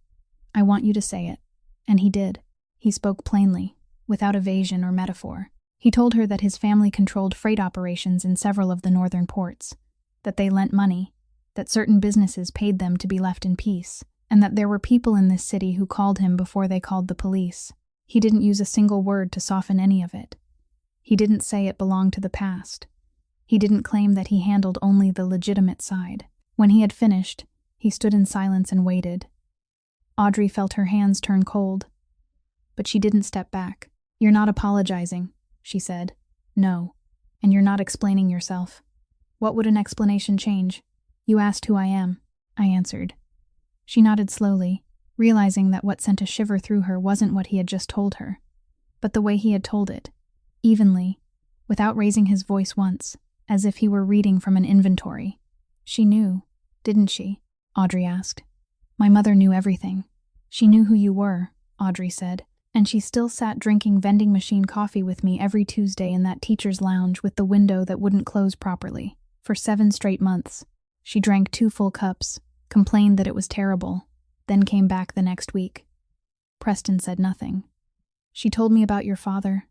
I want you to say it. And he did. He spoke plainly, without evasion or metaphor. He told her that his family controlled freight operations in several of the northern ports, that they lent money, that certain businesses paid them to be left in peace, and that there were people in this city who called him before they called the police. He didn't use a single word to soften any of it. He didn't say it belonged to the past. He didn't claim that he handled only the legitimate side. When he had finished, he stood in silence and waited. Audrey felt her hands turn cold. But she didn't step back. "You're not apologizing," she said. "No. And you're not explaining yourself. What would an explanation change? You asked who I am," I answered. She nodded slowly, realizing that what sent a shiver through her wasn't what he had just told her, but the way he had told it, evenly, without raising his voice once, as if he were reading from an inventory. "She knew, didn't she?" Audrey asked. "My mother knew everything. She knew who you were," Audrey said, "and she still sat drinking vending machine coffee with me every Tuesday in that teacher's lounge with the window that wouldn't close properly, for 7 straight months. She drank 2 full cups, complained that it was terrible, then came back the next week." Preston said nothing. "She told me about your father,"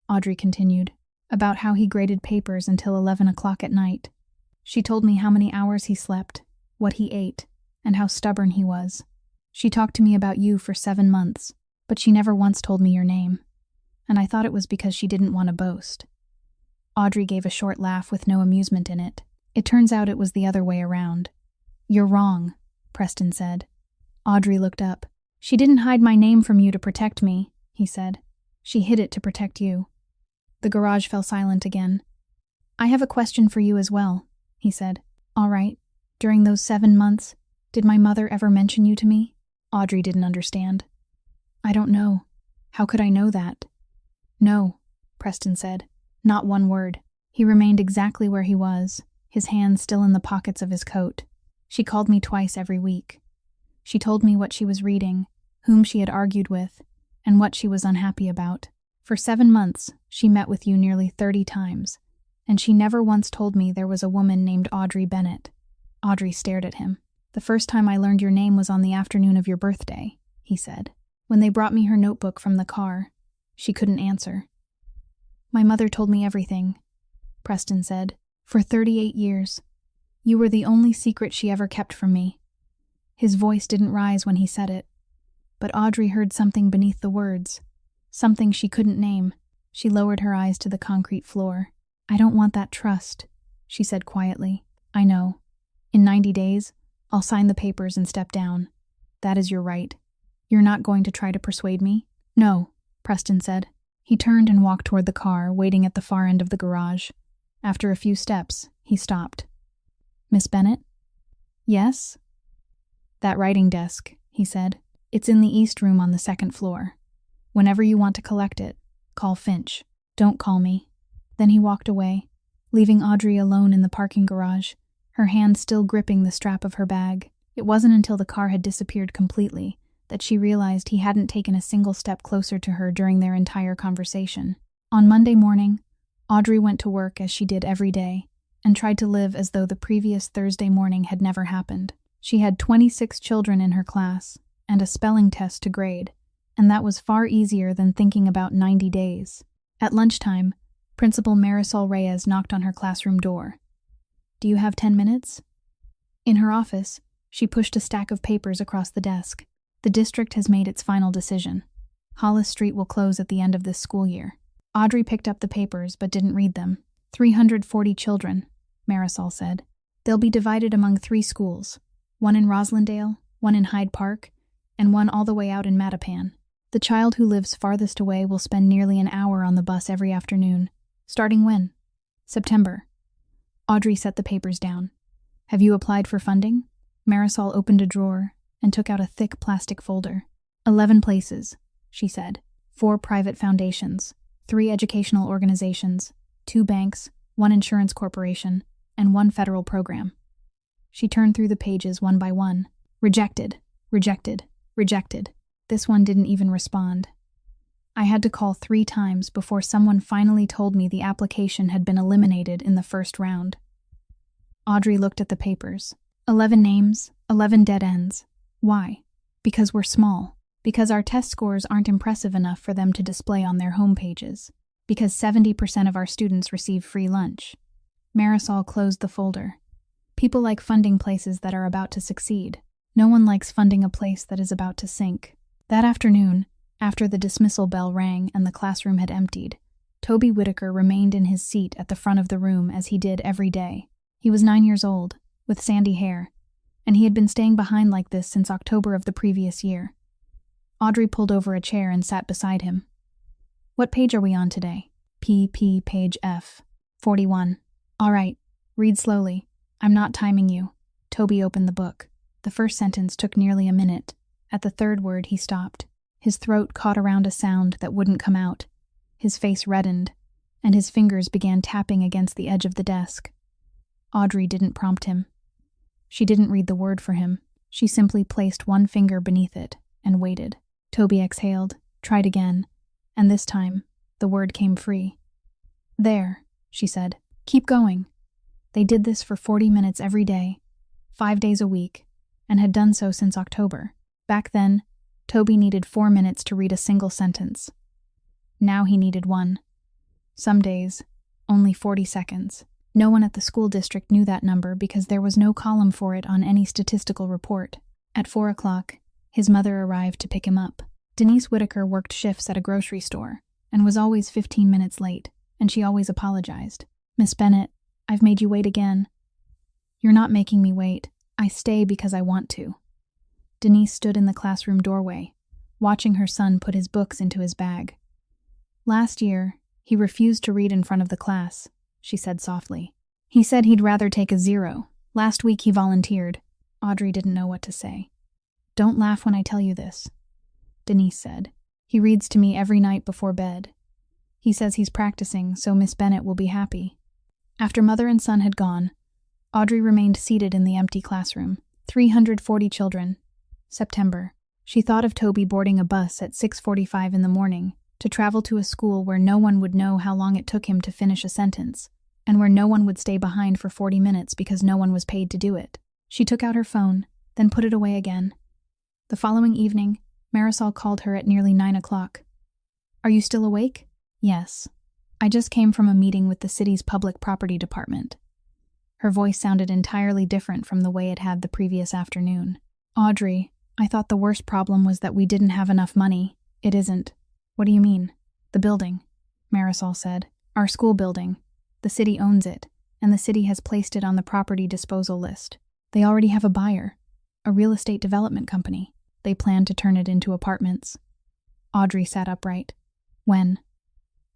Audrey continued, "about how he graded papers until 11 o'clock at night. She told me how many hours he slept, what he ate, and how stubborn he was. She talked to me about you for 7 months, but she never once told me your name, and I thought it was because she didn't want to boast." Audrey gave a short laugh with no amusement in it. "It turns out it was the other way around." "You're wrong," Preston said. Audrey looked up. "She didn't hide my name from you to protect me," he said. "She hid it to protect you." The garage fell silent again. "I have a question for you as well," he said. "All right. During those 7 months, did my mother ever mention you to me?" Audrey didn't understand. "I don't know. How could I know that?" "No," Preston said. "Not one word." He remained exactly where he was, his hands still in the pockets of his coat. "She called me twice every week. She told me what she was reading, whom she had argued with, and what she was unhappy about. For 7 months, she met with you nearly 30 times, and she never once told me there was a woman named Audrey Bennett." Audrey stared at him. "The first time I learned your name was on the afternoon of your birthday," he said. "When they brought me her notebook from the car, she couldn't answer." "My mother told me everything," Preston said. "For 38 years. You were the only secret she ever kept from me." His voice didn't rise when he said it, but Audrey heard something beneath the words, something she couldn't name. She lowered her eyes to the concrete floor. "I don't want that trust," she said quietly. "I know. In 90 days, I'll sign the papers and step down. That is your right. You're not going to try to persuade me?" "No," Preston said. He turned and walked toward the car, waiting at the far end of the garage. After a few steps, he stopped. "Miss Bennett?" "Yes?" "That writing desk," he said. "It's in the east room on the 2nd floor. Whenever you want to collect it, call Finch. Don't call me." Then he walked away, leaving Audrey alone in the parking garage, her hand still gripping the strap of her bag. It wasn't until the car had disappeared completely that she realized he hadn't taken a single step closer to her during their entire conversation. On Monday morning, Audrey went to work as she did every day, and tried to live as though the previous Thursday morning had never happened. She had 26 children in her class, and a spelling test to grade, and that was far easier than thinking about 90 days. At lunchtime, Principal Marisol Reyes knocked on her classroom door. "Do you have 10 minutes?" In her office, she pushed a stack of papers across the desk. "The district has made its final decision. Hollis Street will close at the end of this school year." Audrey picked up the papers but didn't read them. 340 children, Marisol said. "They'll be divided among 3 schools, one in Roslindale, one in Hyde Park, and one all the way out in Mattapan. The child who lives farthest away will spend nearly an hour on the bus every afternoon. Starting when?" "September." Audrey set the papers down. "Have you applied for funding?" Marisol opened a drawer and took out a thick plastic folder. 11 places, she said. 4 private foundations, 3 educational organizations, 2 banks, 1 insurance corporation, and 1 federal program. She turned through the pages one by one. Rejected, rejected, rejected. This one didn't even respond. I had to call 3 times before someone finally told me the application had been eliminated in the first round. Audrey looked at the papers. 11 names, 11 dead ends. Why? Because we're small. Because our test scores aren't impressive enough for them to display on their home pages. Because 70% of our students receive free lunch. Marisol closed the folder. People like funding places that are about to succeed. No one likes funding a place that is about to sink. That afternoon, after the dismissal bell rang and the classroom had emptied, Toby Whitaker remained in his seat at the front of the room as he did every day. He was 9 years old, with sandy hair, and he had been staying behind like this since October of the previous year. Audrey pulled over a chair and sat beside him. What page are we on today? PP page F. 41. All right, read slowly. I'm not timing you. Toby opened the book. The first sentence took nearly a minute. At the third word, he stopped. His throat caught around a sound that wouldn't come out. His face reddened, and his fingers began tapping against the edge of the desk. Audrey didn't prompt him. She didn't read the word for him. She simply placed one finger beneath it and waited. Toby exhaled, tried again, and this time, the word came free. There, she said. Keep going. They did this for 40 minutes every day, 5 days a week, and had done so since October. Back then, Toby needed 4 minutes to read a single sentence. Now he needed 1. Some days, only 40 seconds. No one at the school district knew that number because there was no column for it on any statistical report. At 4 o'clock, his mother arrived to pick him up. Denise Whitaker worked shifts at a grocery store and was always 15 minutes late, and she always apologized. Miss Bennett, I've made you wait again. You're not making me wait. I stay because I want to. Denise stood in the classroom doorway, watching her son put his books into his bag. Last year, he refused to read in front of the class, she said softly. He said he'd rather take a 0. Last week he volunteered. Audrey didn't know what to say. Don't laugh when I tell you this, Denise said. He reads to me every night before bed. He says he's practicing, so Miss Bennett will be happy. After mother and son had gone, Audrey remained seated in the empty classroom. 340 children. September. She thought of Toby boarding a bus at 6:45 in the morning to travel to a school where no one would know how long it took him to finish a sentence, and where no one would stay behind for 40 minutes because no one was paid to do it. She took out her phone, then put it away again. The following evening, Marisol called her at nearly 9 o'clock. Are you still awake? Yes. I just came from a meeting with the city's public property department. Her voice sounded entirely different from the way it had the previous afternoon. Audrey, I thought the worst problem was that we didn't have enough money. It isn't. What do you mean? The building, Marisol said. Our school building. The city owns it, and the city has placed it on the property disposal list. They already have a buyer, a real estate development company. They plan to turn it into apartments. Audrey sat upright. When?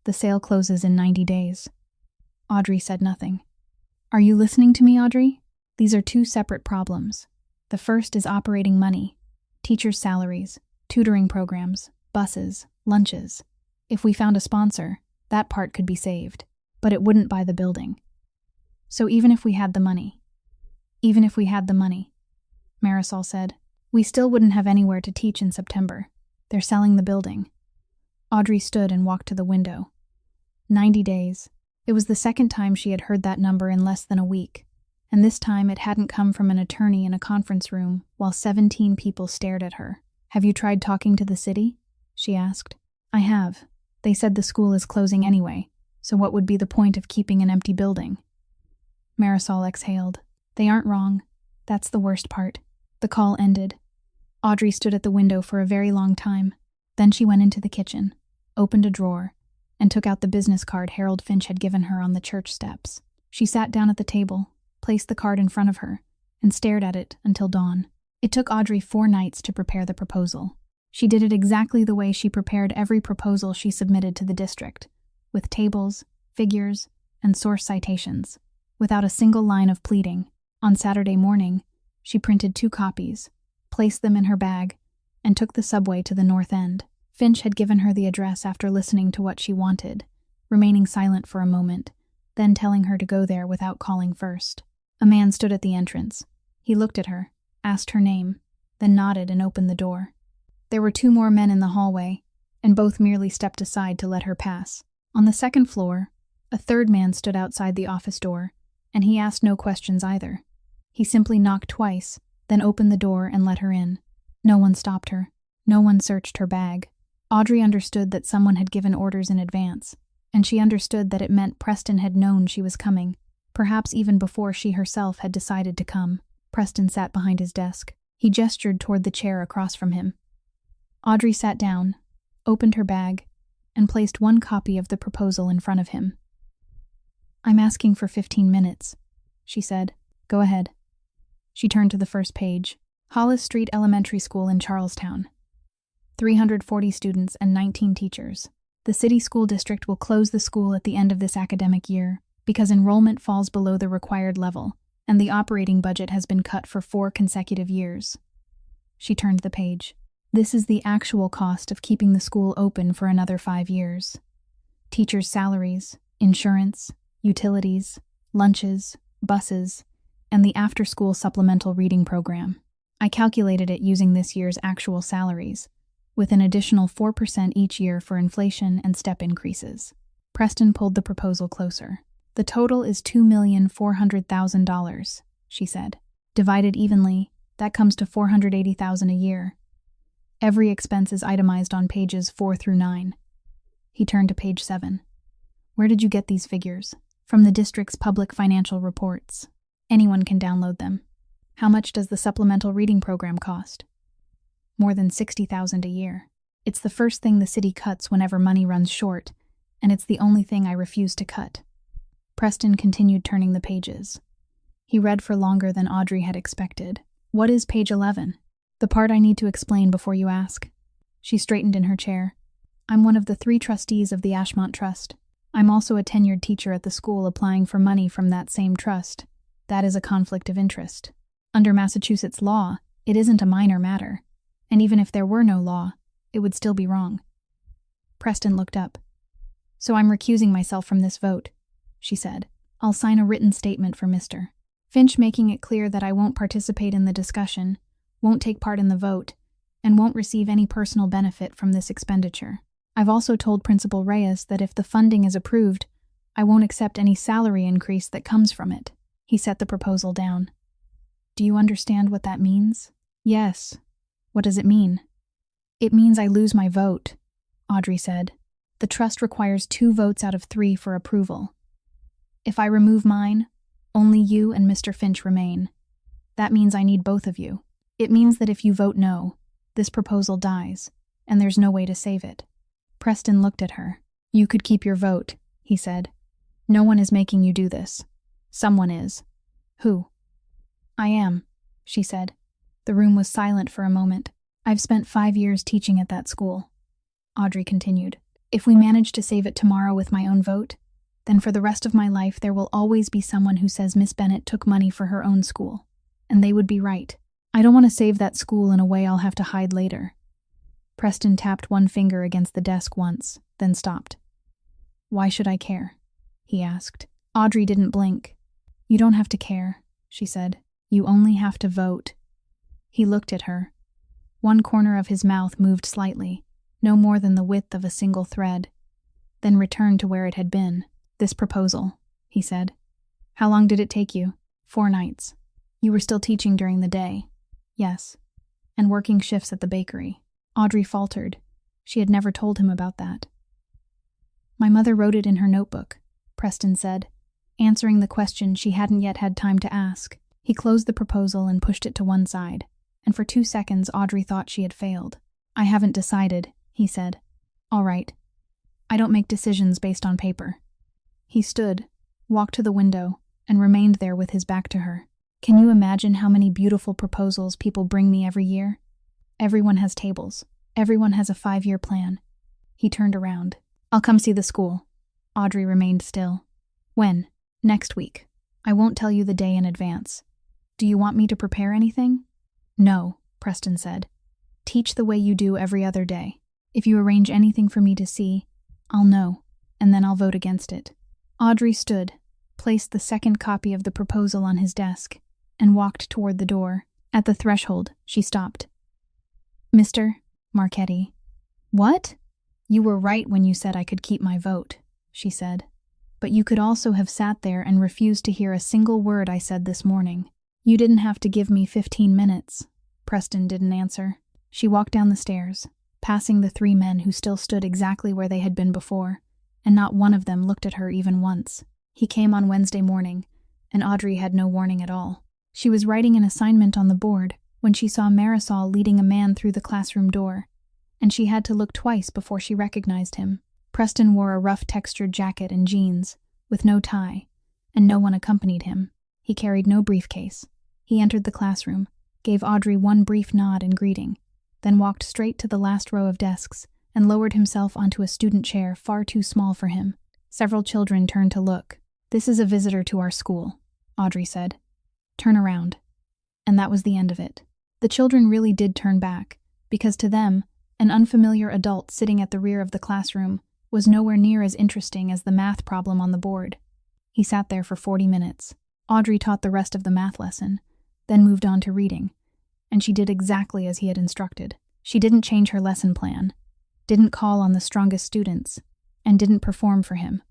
The sale closes in 90 days. Audrey said nothing. Are you listening to me, Audrey? These are 2 separate problems. The first is operating money, teachers' salaries, tutoring programs, buses, lunches. If we found a sponsor, that part could be saved, but it wouldn't buy the building. So even if we had the money, Marisol said, we still wouldn't have anywhere to teach in September. They're selling the building. Audrey stood and walked to the window. 90 days. It was the second time she had heard that number in less than a week, and this time it hadn't come from an attorney in a conference room while 17 people stared at her. Have you tried talking to the city? She asked. I have. They said the school is closing anyway, so what would be the point of keeping an empty building? Marisol exhaled. They aren't wrong. That's the worst part. The call ended. Audrey stood at the window for a very long time. Then she went into the kitchen, opened a drawer, and took out the business card Harold Finch had given her on the church steps. She sat down at the table, placed the card in front of her, and stared at it until dawn. It took Audrey 4 nights to prepare the proposal. She did it exactly the way she prepared every proposal she submitted to the district, with tables, figures, and source citations, without a single line of pleading. On Saturday morning, she printed 2 copies, placed them in her bag, and took the subway to the North End. Finch had given her the address after listening to what she wanted, remaining silent for a moment, then telling her to go there without calling first. A man stood at the entrance. He looked at her, asked her name, then nodded and opened the door. There were 2 more men in the hallway, and both merely stepped aside to let her pass. On the second floor, a third man stood outside the office door, and he asked no questions either. He simply knocked twice, then opened the door and let her in. No one stopped her. No one searched her bag. Audrey understood that someone had given orders in advance, and she understood that it meant Preston had known she was coming, perhaps even before she herself had decided to come. Preston sat behind his desk. He gestured toward the chair across from him. Audrey sat down, opened her bag, and placed one copy of the proposal in front of him. "I'm asking for 15 minutes, she said. "Go ahead." She turned to the first page. Hollis Street Elementary School in Charlestown. 340 students and 19 teachers. The city school district will close the school at the end of this academic year because enrollment falls below the required level, and the operating budget has been cut for 4 consecutive years. She turned the page. This is the actual cost of keeping the school open for another 5 years. Teachers' salaries, insurance, utilities, lunches, buses, and the after-school supplemental reading program. I calculated it using this year's actual salaries, with an additional 4% each year for inflation and step increases. Preston pulled the proposal closer. "The total is $2,400,000, she said. "Divided evenly, that comes to $480,000 a year. Every expense is itemized on pages 4 through 9. He turned to page 7. "Where did you get these figures?" "From the district's public financial reports. Anyone can download them." "How much does the supplemental reading program cost?" "More than $60,000 a year. It's the first thing the city cuts whenever money runs short, and it's the only thing I refuse to cut." Preston continued turning the pages. He read for longer than Audrey had expected. "What is page 11? "The part I need to explain before you ask." She straightened in her chair. "I'm one of the 3 trustees of the Ashmont Trust. I'm also a tenured teacher at the school applying for money from that same trust. That is a conflict of interest. Under Massachusetts law, it isn't a minor matter. And even if there were no law, it would still be wrong." Preston looked up. "So I'm recusing myself from this vote," she said. "I'll sign a written statement for Mr. Finch making it clear that I won't participate in the discussion, won't take part in the vote, and won't receive any personal benefit from this expenditure. I've also told Principal Reyes that if the funding is approved, I won't accept any salary increase that comes from it." He set the proposal down. "Do you understand what that means?" "Yes. What does it mean?" "It means I lose my vote," Audrey said. "The trust requires 2 votes out of 3 for approval. If I remove mine, only you and Mr. Finch remain. That means I need both of you. It means that if you vote no, this proposal dies, and there's no way to save it." Preston looked at her. "You could keep your vote," he said. "No one is making you do this. Someone is." "Who?" "I am," she said. The room was silent for a moment. "I've spent 5 years teaching at that school," Audrey continued. "If we manage to save it tomorrow with my own vote, then for the rest of my life there will always be someone who says Miss Bennett took money for her own school. And they would be right. I don't want to save that school in a way I'll have to hide later." Preston tapped one finger against the desk once, then stopped. "Why should I care?" he asked. Audrey didn't blink. "You don't have to care," she said. "You only have to vote." He looked at her. One corner of his mouth moved slightly, no more than the width of a single thread, then returned to where it had been. "This proposal," he said. "How long did it take you?" 4 nights. "You were still teaching during the day?" "Yes. And working shifts at the bakery." Audrey faltered. She had never told him about that. "My mother wrote it in her notebook," Preston said, answering the question she hadn't yet had time to ask. He closed the proposal and pushed it to one side, and for 2 seconds Audrey thought she had failed. "I haven't decided," he said. "All right. I don't make decisions based on paper." He stood, walked to the window, and remained there with his back to her. "Can you imagine how many beautiful proposals people bring me every year? Everyone has tables. Everyone has a 5-year plan." He turned around. "I'll come see the school." Audrey remained still. "When?" "Next week. I won't tell you the day in advance. Do you want me to prepare anything?" "No," Preston said. "Teach the way you do every other day. If you arrange anything for me to see, I'll know, and then I'll vote against it." Audrey stood, placed the second copy of the proposal on his desk, and walked toward the door. At the threshold, she stopped. "Mr. Marchetti." "What?" "You were right when you said I could keep my vote," she said. "But you could also have sat there and refused to hear a single word I said this morning. You didn't have to give me 15 minutes. Preston didn't answer. She walked down the stairs, passing the 3 men who still stood exactly where they had been before, and not one of them looked at her even once. He came on Wednesday morning, and Audrey had no warning at all. She was writing an assignment on the board when she saw Marisol leading a man through the classroom door, and she had to look twice before she recognized him. Preston wore a rough textured jacket and jeans, with no tie, and no one accompanied him. He carried no briefcase. He entered the classroom, gave Audrey one brief nod in greeting, then walked straight to the last row of desks and lowered himself onto a student chair far too small for him. Several children turned to look. "This is a visitor to our school," Audrey said. "Turn around." And that was the end of it. The children really did turn back, because to them, an unfamiliar adult sitting at the rear of the classroom was nowhere near as interesting as the math problem on the board. He sat there for 40 minutes. Audrey taught the rest of the math lesson, then moved on to reading, and she did exactly as he had instructed. She didn't change her lesson plan, didn't call on the strongest students, and didn't perform for him.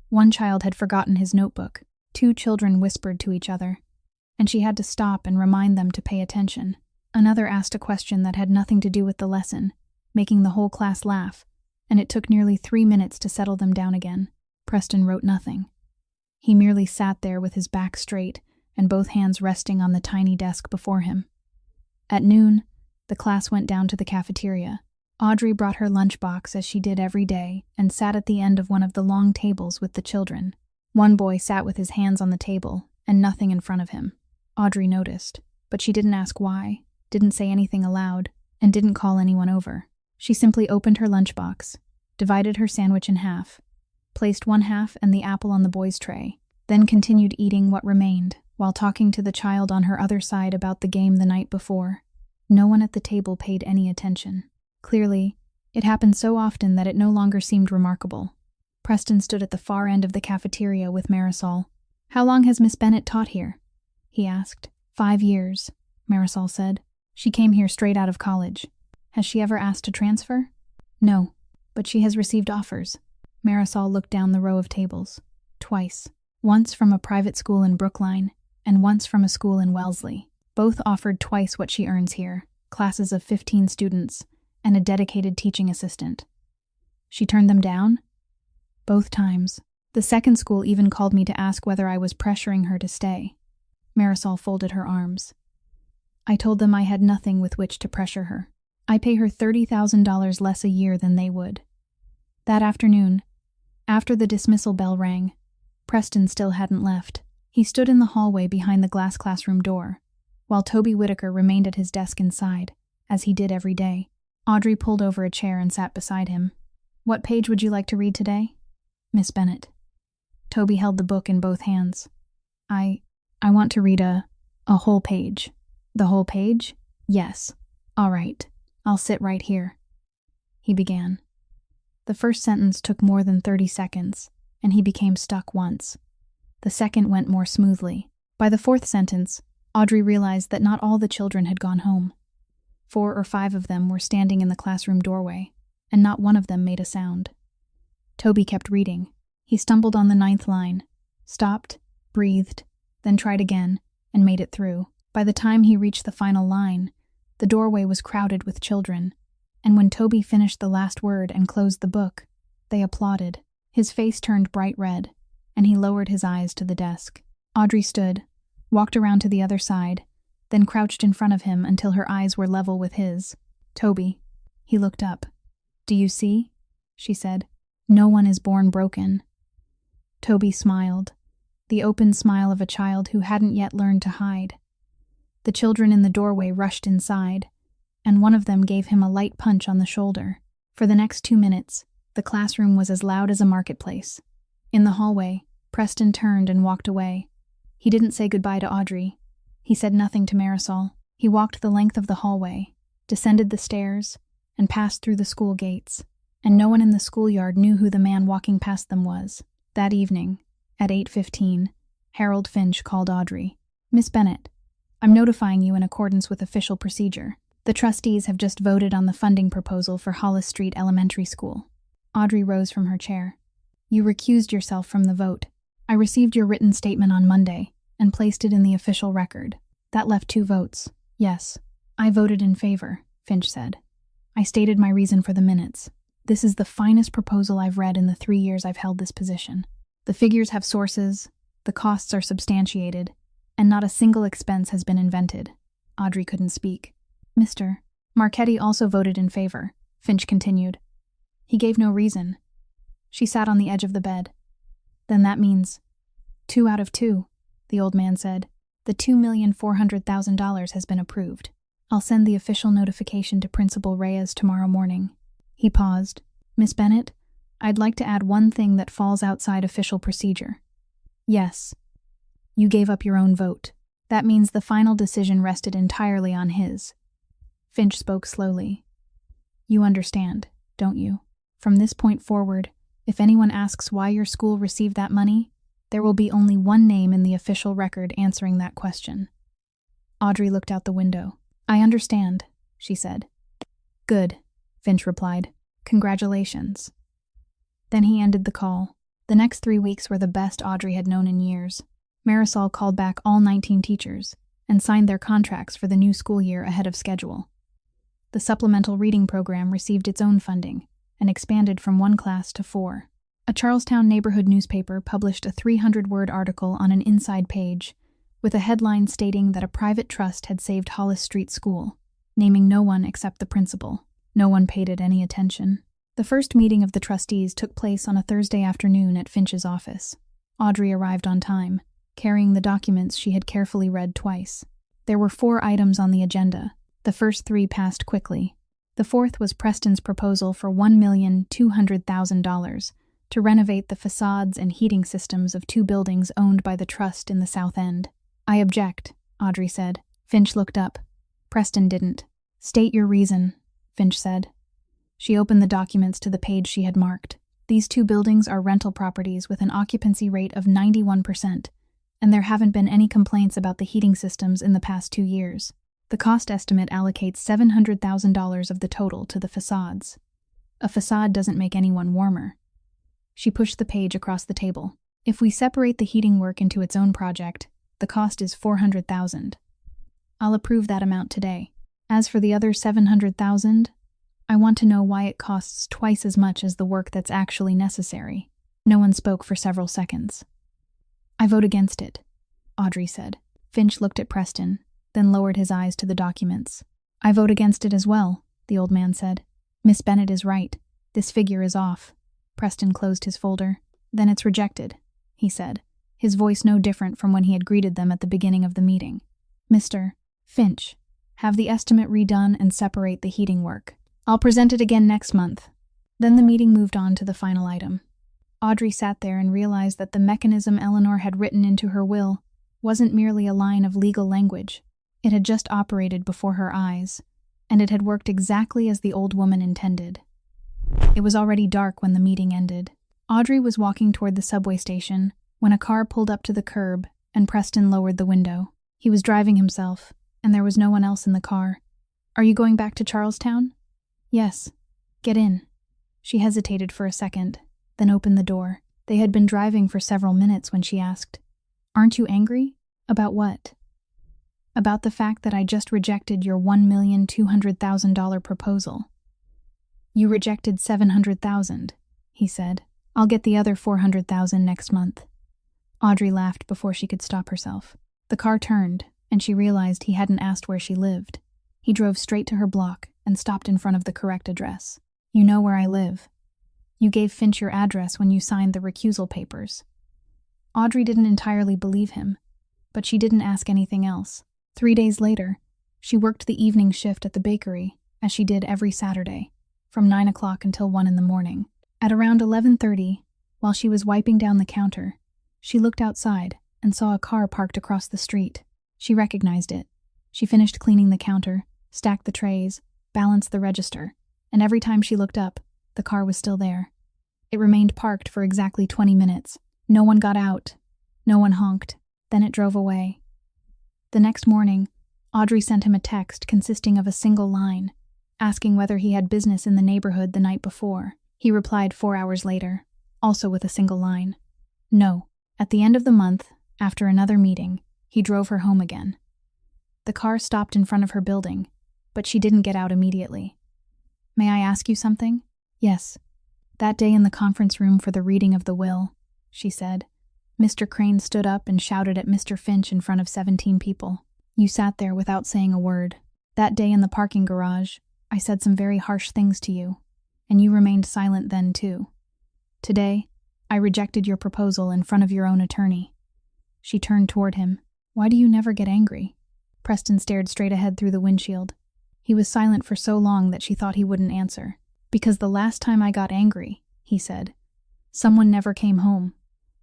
One child had forgotten his notebook. 2 children whispered to each other, and she had to stop and remind them to pay attention. Another asked a question that had nothing to do with the lesson, making the whole class laugh, and it took nearly 3 minutes to settle them down again. Preston wrote nothing. He merely sat there with his back straight and both hands resting on the tiny desk before him. At noon, the class went down to the cafeteria. Audrey brought her lunchbox as she did every day and sat at the end of one of the long tables with the children. One boy sat with his hands on the table and nothing in front of him. Audrey noticed, but she didn't ask why, didn't say anything aloud, and didn't call anyone over. She simply opened her lunchbox, divided her sandwich in half, placed one half and the apple on the boy's tray, then continued eating what remained, while talking to the child on her other side about the game the night before. No one at the table paid any attention. Clearly, it happened so often that it no longer seemed remarkable. Preston stood at the far end of the cafeteria with Marisol. "How long has Miss Bennett taught here?" he asked. 5 years, Marisol said. "She came here straight out of college. Has she ever asked to transfer?" "No, but she has received offers." Marisol looked down the row of tables. "Twice. Once from a private school in Brookline, and once from a school in Wellesley. Both offered twice what she earns here, classes of 15 students, and a dedicated teaching assistant." "She turned them down?" "Both times. The second school even called me to ask whether I was pressuring her to stay." Marisol folded her arms. "I told them I had nothing with which to pressure her. I pay her $30,000 less a year than they would." That afternoon, after the dismissal bell rang, Preston still hadn't left. He stood in the hallway behind the glass classroom door, while Toby Whitaker remained at his desk inside, as he did every day. Audrey pulled over a chair and sat beside him. "What page would you like to read today?" "Miss Bennett." Toby held the book in both hands. I want to read a whole page." "The whole page?" "Yes." "All right. I'll sit right here." He began. The first sentence took more than 30 seconds, and he became stuck once. The second went more smoothly. By the 4th sentence, Audrey realized that not all the children had gone home. 4 or 5 of them were standing in the classroom doorway, and not one of them made a sound. Toby kept reading. He stumbled on the 9th line, stopped, breathed, then tried again, and made it through. By the time he reached the final line, the doorway was crowded with children, and when Toby finished the last word and closed the book, they applauded. His face turned bright red, and he lowered his eyes to the desk. Audrey stood, walked around to the other side, then crouched in front of him until her eyes were level with his. "Toby." He looked up. "Do you see?" she said. "No one is born broken." Toby smiled, the open smile of a child who hadn't yet learned to hide. The children in the doorway rushed inside, and one of them gave him a light punch on the shoulder. For the next 2 minutes, the classroom was as loud as a marketplace. In the hallway, Preston turned and walked away. He didn't say goodbye to Audrey. He said nothing to Marisol. He walked the length of the hallway, descended the stairs, and passed through the school gates. And no one in the schoolyard knew who the man walking past them was. That evening, at 8:15, Harold Finch called Audrey. "Miss Bennett, I'm notifying you in accordance with official procedure." The trustees have just voted on the funding proposal for Hollis Street Elementary School. Audrey rose from her chair. You recused yourself from the vote. I received your written statement on Monday and placed it in the official record. That left 2 votes. Yes, I voted in favor, Finch said. I stated my reason for the minutes. This is the finest proposal I've read in the 3 years I've held this position. The figures have sources, the costs are substantiated, and not a single expense has been invented. Audrey couldn't speak. Mr. Marchetti also voted in favor, Finch continued. He gave no reason. She sat on the edge of the bed. Then that means 2 out of 2, the old man said. The $2,400,000 has been approved. I'll send the official notification to Principal Reyes tomorrow morning. He paused. Miss Bennett, I'd like to add one thing that falls outside official procedure. Yes. You gave up your own vote. That means the final decision rested entirely on his. Finch spoke slowly. You understand, don't you? From this point forward, if anyone asks why your school received that money, there will be only one name in the official record answering that question. Audrey looked out the window. I understand, she said. Good, Finch replied. Congratulations. Then he ended the call. The next 3 weeks were the best Audrey had known in years. Marisol called back all 19 teachers and signed their contracts for the new school year ahead of schedule. The supplemental reading program received its own funding and expanded from 1 class to 4. A Charlestown neighborhood newspaper published a 300-word article on an inside page with a headline stating that a private trust had saved Hollis Street School, naming no one except the principal. No one paid it any attention. The first meeting of the trustees took place on a Thursday afternoon at Finch's office. Audrey arrived on time, carrying the documents she had carefully read twice. There were 4 items on the agenda. The first 3 passed quickly. The fourth was Preston's proposal for $1,200,000 to renovate the facades and heating systems of 2 buildings owned by the trust in the South End. I object, Audrey said. Finch looked up. Preston didn't. State your reason, Finch said. She opened the documents to the page she had marked. These 2 buildings are rental properties with an occupancy rate of 91%, and there haven't been any complaints about the heating systems in the past 2 years. The cost estimate allocates $700,000 of the total to the facades. A facade doesn't make anyone warmer. She pushed the page across the table. If we separate the heating work into its own project, the cost is $400,000. I'll approve that amount today. As for the other $700,000, I want to know why it costs twice as much as the work that's actually necessary. No one spoke for several seconds. I vote against it, Audrey said. Finch looked at Preston, then lowered his eyes to the documents. I vote against it as well, the old man said. Miss Bennett is right. This figure is off. Preston closed his folder. Then it's rejected, he said, his voice no different from when he had greeted them at the beginning of the meeting. Mr. Finch, have the estimate redone and separate the heating work. I'll present it again next month. Then the meeting moved on to the final item. Audrey sat there and realized that the mechanism Eleanor had written into her will wasn't merely a line of legal language. It had just operated before her eyes, and it had worked exactly as the old woman intended. It was already dark when the meeting ended. Audrey was walking toward the subway station when a car pulled up to the curb and Preston lowered the window. He was driving himself, and there was no one else in the car. Are you going back to Charlestown? Yes. Get in. She hesitated for a second, then opened the door. They had been driving for several minutes when she asked, Aren't you angry? About what? About the fact that I just rejected your $1,200,000 proposal. You rejected $700,000, he said. I'll get the other $400,000 next month. Audrey laughed before she could stop herself. The car turned, and she realized he hadn't asked where she lived. He drove straight to her block and stopped in front of the correct address. You know where I live. You gave Finch your address when you signed the recusal papers. Audrey didn't entirely believe him, but she didn't ask anything else. 3 days later, she worked the evening shift at the bakery, as she did every Saturday, from 9 o'clock until 1 in the morning. At around 11:30, while she was wiping down the counter, she looked outside and saw a car parked across the street. She recognized it. She finished cleaning the counter, stacked the trays, balanced the register, and every time she looked up, the car was still there. It remained parked for exactly 20 minutes. No one got out. No one honked. Then it drove away. The next morning, Audrey sent him a text consisting of a single line, asking whether he had business in the neighborhood the night before. He replied 4 hours later, also with a single line. No. At the end of the month, after another meeting, he drove her home again. The car stopped in front of her building, but she didn't get out immediately. May I ask you something? Yes. That day in the conference room for the reading of the will, she said, Mr. Crane stood up and shouted at Mr. Finch in front of 17 people. You sat there without saying a word. That day in the parking garage, I said some very harsh things to you, and you remained silent then too. Today, I rejected your proposal in front of your own attorney. She turned toward him. Why do you never get angry? Preston stared straight ahead through the windshield. He was silent for so long that she thought he wouldn't answer. Because the last time I got angry, he said, someone never came home.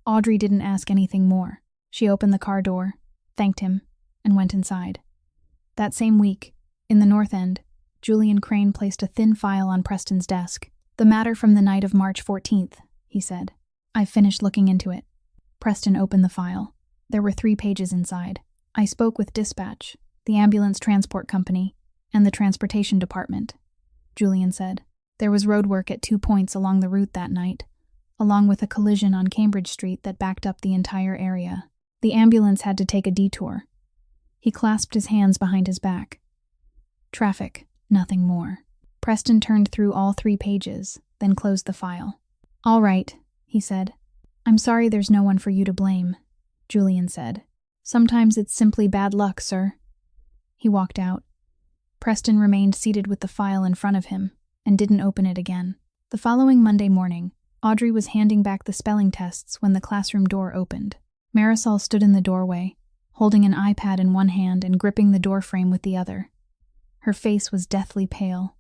Audrey didn't ask anything more. She opened the car door, thanked him, and went inside. That same week, in the North End, Julian Crane placed a thin file on Preston's desk. The matter from the night of March 14th, he said. I've finished looking into it. Preston opened the file. There were 3 pages inside. I spoke with Dispatch, the ambulance transport company, and the transportation department, Julian said. There was road work at 2 points along the route that night, along with a collision on Cambridge Street that backed up the entire area. The ambulance had to take a detour. He clasped his hands behind his back. Traffic, nothing more. Preston turned through all 3 pages, then closed the file. All right, he said. I'm sorry there's no one for you to blame, Julian said. Sometimes it's simply bad luck, sir. He walked out. Preston remained seated with the file in front of him and didn't open it again. The following Monday morning, Audrey was handing back the spelling tests when the classroom door opened. Marisol stood in the doorway, holding an iPad in one hand and gripping the doorframe with the other. Her face was deathly pale.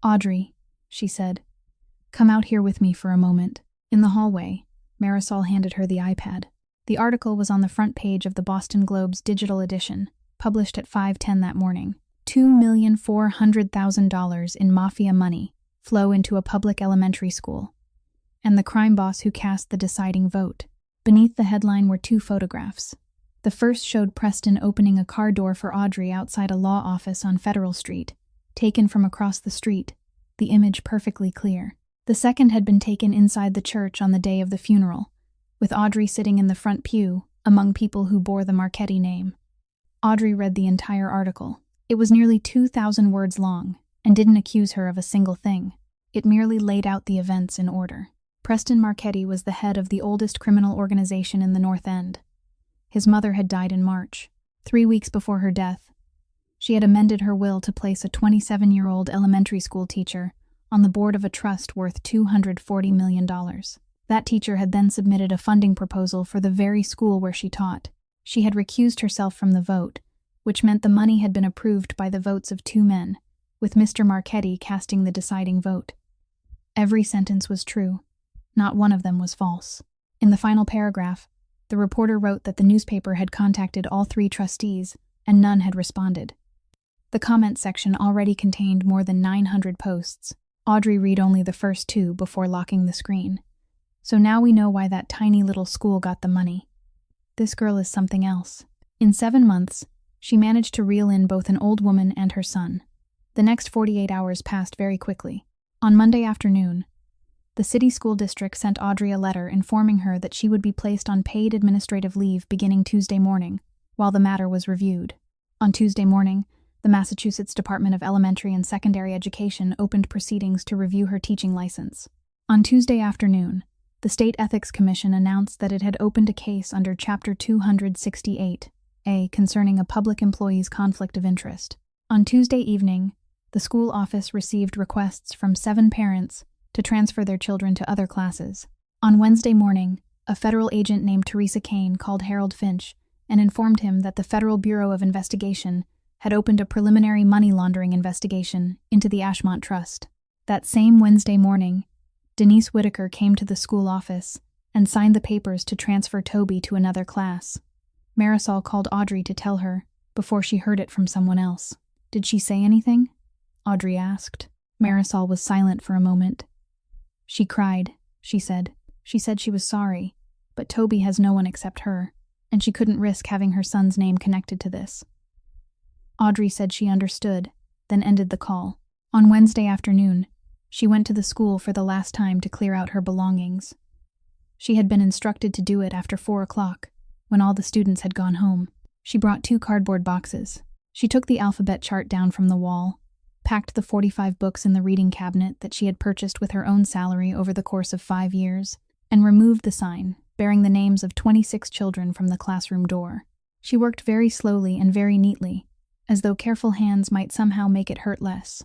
Audrey, she said, come out here with me for a moment. In the hallway, Marisol handed her the iPad. The article was on the front page of the Boston Globe's digital edition, published at 5:10 that morning. $2,400,000 in mafia money flow into a public elementary school, and the crime boss who cast the deciding vote. Beneath the headline were 2 photographs. The first showed Preston opening a car door for Audrey outside a law office on Federal Street, taken from across the street, the image perfectly clear. The second had been taken inside the church on the day of the funeral, with Audrey sitting in the front pew among people who bore the Marchetti name. Audrey read the entire article. It was nearly 2,000 words long, and didn't accuse her of a single thing. It merely laid out the events in order. Preston Marchetti was the head of the oldest criminal organization in the North End. His mother had died in March. 3 weeks before her death, she had amended her will to place a 27-year-old elementary school teacher on the board of a trust worth $240 million. That teacher had then submitted a funding proposal for the very school where she taught. She had recused herself from the vote, which meant the money had been approved by the votes of 2 men, with Mr. Marchetti casting the deciding vote. Every sentence was true. Not one of them was false. In the final paragraph, the reporter wrote that the newspaper had contacted all 3 trustees, and none had responded. The comment section already contained more than 900 posts. Audrey read only the first 2 before locking the screen. So now we know why that tiny little school got the money. This girl is something else. In 7 months, she managed to reel in both an old woman and her son. The next 48 hours passed very quickly. On Monday afternoon, the city school district sent Audrey a letter informing her that she would be placed on paid administrative leave beginning Tuesday morning, while the matter was reviewed. On Tuesday morning, the Massachusetts Department of Elementary and Secondary Education opened proceedings to review her teaching license. On Tuesday afternoon, the State Ethics Commission announced that it had opened a case under Chapter 268A concerning a public employee's conflict of interest. On Tuesday evening, the school office received requests from 7 parents to transfer their children to other classes. On Wednesday morning, a federal agent named Teresa Kane called Harold Finch and informed him that the Federal Bureau of Investigation had opened a preliminary money laundering investigation into the Ashmont Trust. That same Wednesday morning, Denise Whitaker came to the school office and signed the papers to transfer Toby to another class. Marisol called Audrey to tell her, before she heard it from someone else. Did she say anything? Audrey asked. Marisol was silent for a moment. She cried, she said. She said she was sorry, but Toby has no one except her, and she couldn't risk having her son's name connected to this. Audrey said she understood, then ended the call. On Wednesday afternoon, she went to the school for the last time to clear out her belongings. She had been instructed to do it after 4 o'clock, when all the students had gone home. She brought 2 cardboard boxes. She took the alphabet chart down from the wall, packed the 45 books in the reading cabinet that she had purchased with her own salary over the course of 5 years, and removed the sign bearing the names of 26 children from the classroom door. She worked very slowly and very neatly, as though careful hands might somehow make it hurt less.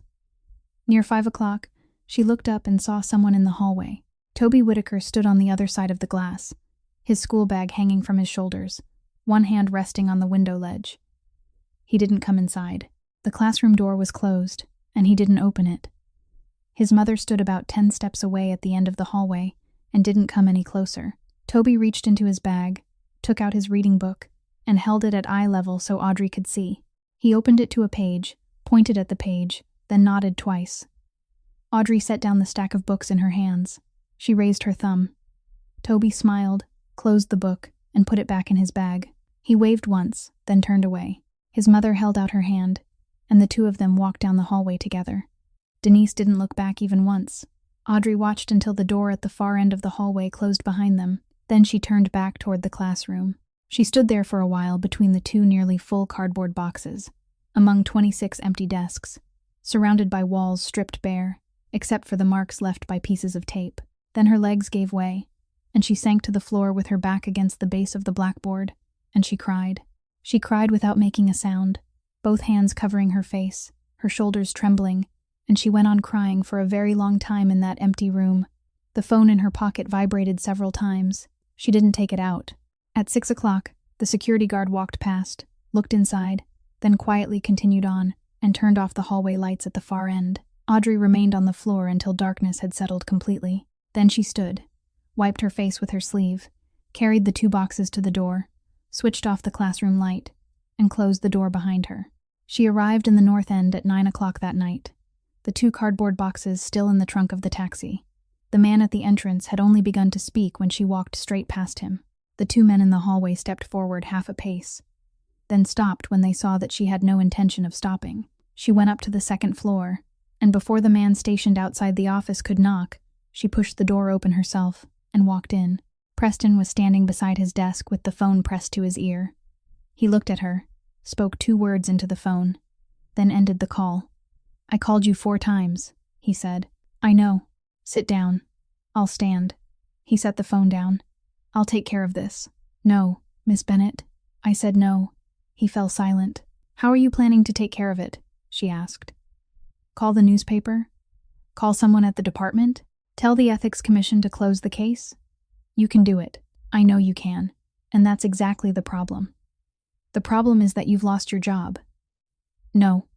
Near 5 o'clock, she looked up and saw someone in the hallway. Toby Whitaker stood on the other side of the glass, his school bag hanging from his shoulders, one hand resting on the window ledge. He didn't come inside. The classroom door was closed, and he didn't open it. His mother stood about 10 steps away at the end of the hallway and didn't come any closer. Toby reached into his bag, took out his reading book, and held it at eye level so Audrey could see. He opened it to a page, pointed at the page, then nodded twice. Audrey set down the stack of books in her hands. She raised her thumb. Toby smiled, closed the book, and put it back in his bag. He waved once, then turned away. His mother held out her hand, and the two of them walked down the hallway together. Denise didn't look back even once. Audrey watched until the door at the far end of the hallway closed behind them. Then she turned back toward the classroom. She stood there for a while between the 2 nearly full cardboard boxes, among 26 empty desks, surrounded by walls stripped bare, except for the marks left by pieces of tape. Then her legs gave way, and she sank to the floor with her back against the base of the blackboard, and she cried. She cried without making a sound, both hands covering her face, her shoulders trembling, and she went on crying for a very long time in that empty room. The phone in her pocket vibrated several times. She didn't take it out. At 6 o'clock, the security guard walked past, looked inside, then quietly continued on, and turned off the hallway lights at the far end. Audrey remained on the floor until darkness had settled completely. Then she stood, wiped her face with her sleeve, carried the 2 boxes to the door, switched off the classroom light, and closed the door behind her. She arrived in the north end at 9 o'clock that night, the 2 cardboard boxes still in the trunk of the taxi. The man at the entrance had only begun to speak when she walked straight past him. The 2 men in the hallway stepped forward half a pace, then stopped when they saw that she had no intention of stopping. She went up to the 2nd floor, and before the man stationed outside the office could knock, she pushed the door open herself and walked in. Preston was standing beside his desk with the phone pressed to his ear. He looked at her, spoke 2 words into the phone, then ended the call. "I called you 4 times, he said. "I know. Sit down. I'll stand." He set the phone down. "I'll take care of this." "No, Miss Bennett." I said no. He fell silent. "How are you planning to take care of it?" she asked. "Call the newspaper? Call someone at the department? Tell the Ethics Commission to close the case? You can do it. I know you can. And that's exactly the problem. The problem is that you've lost your job." "No."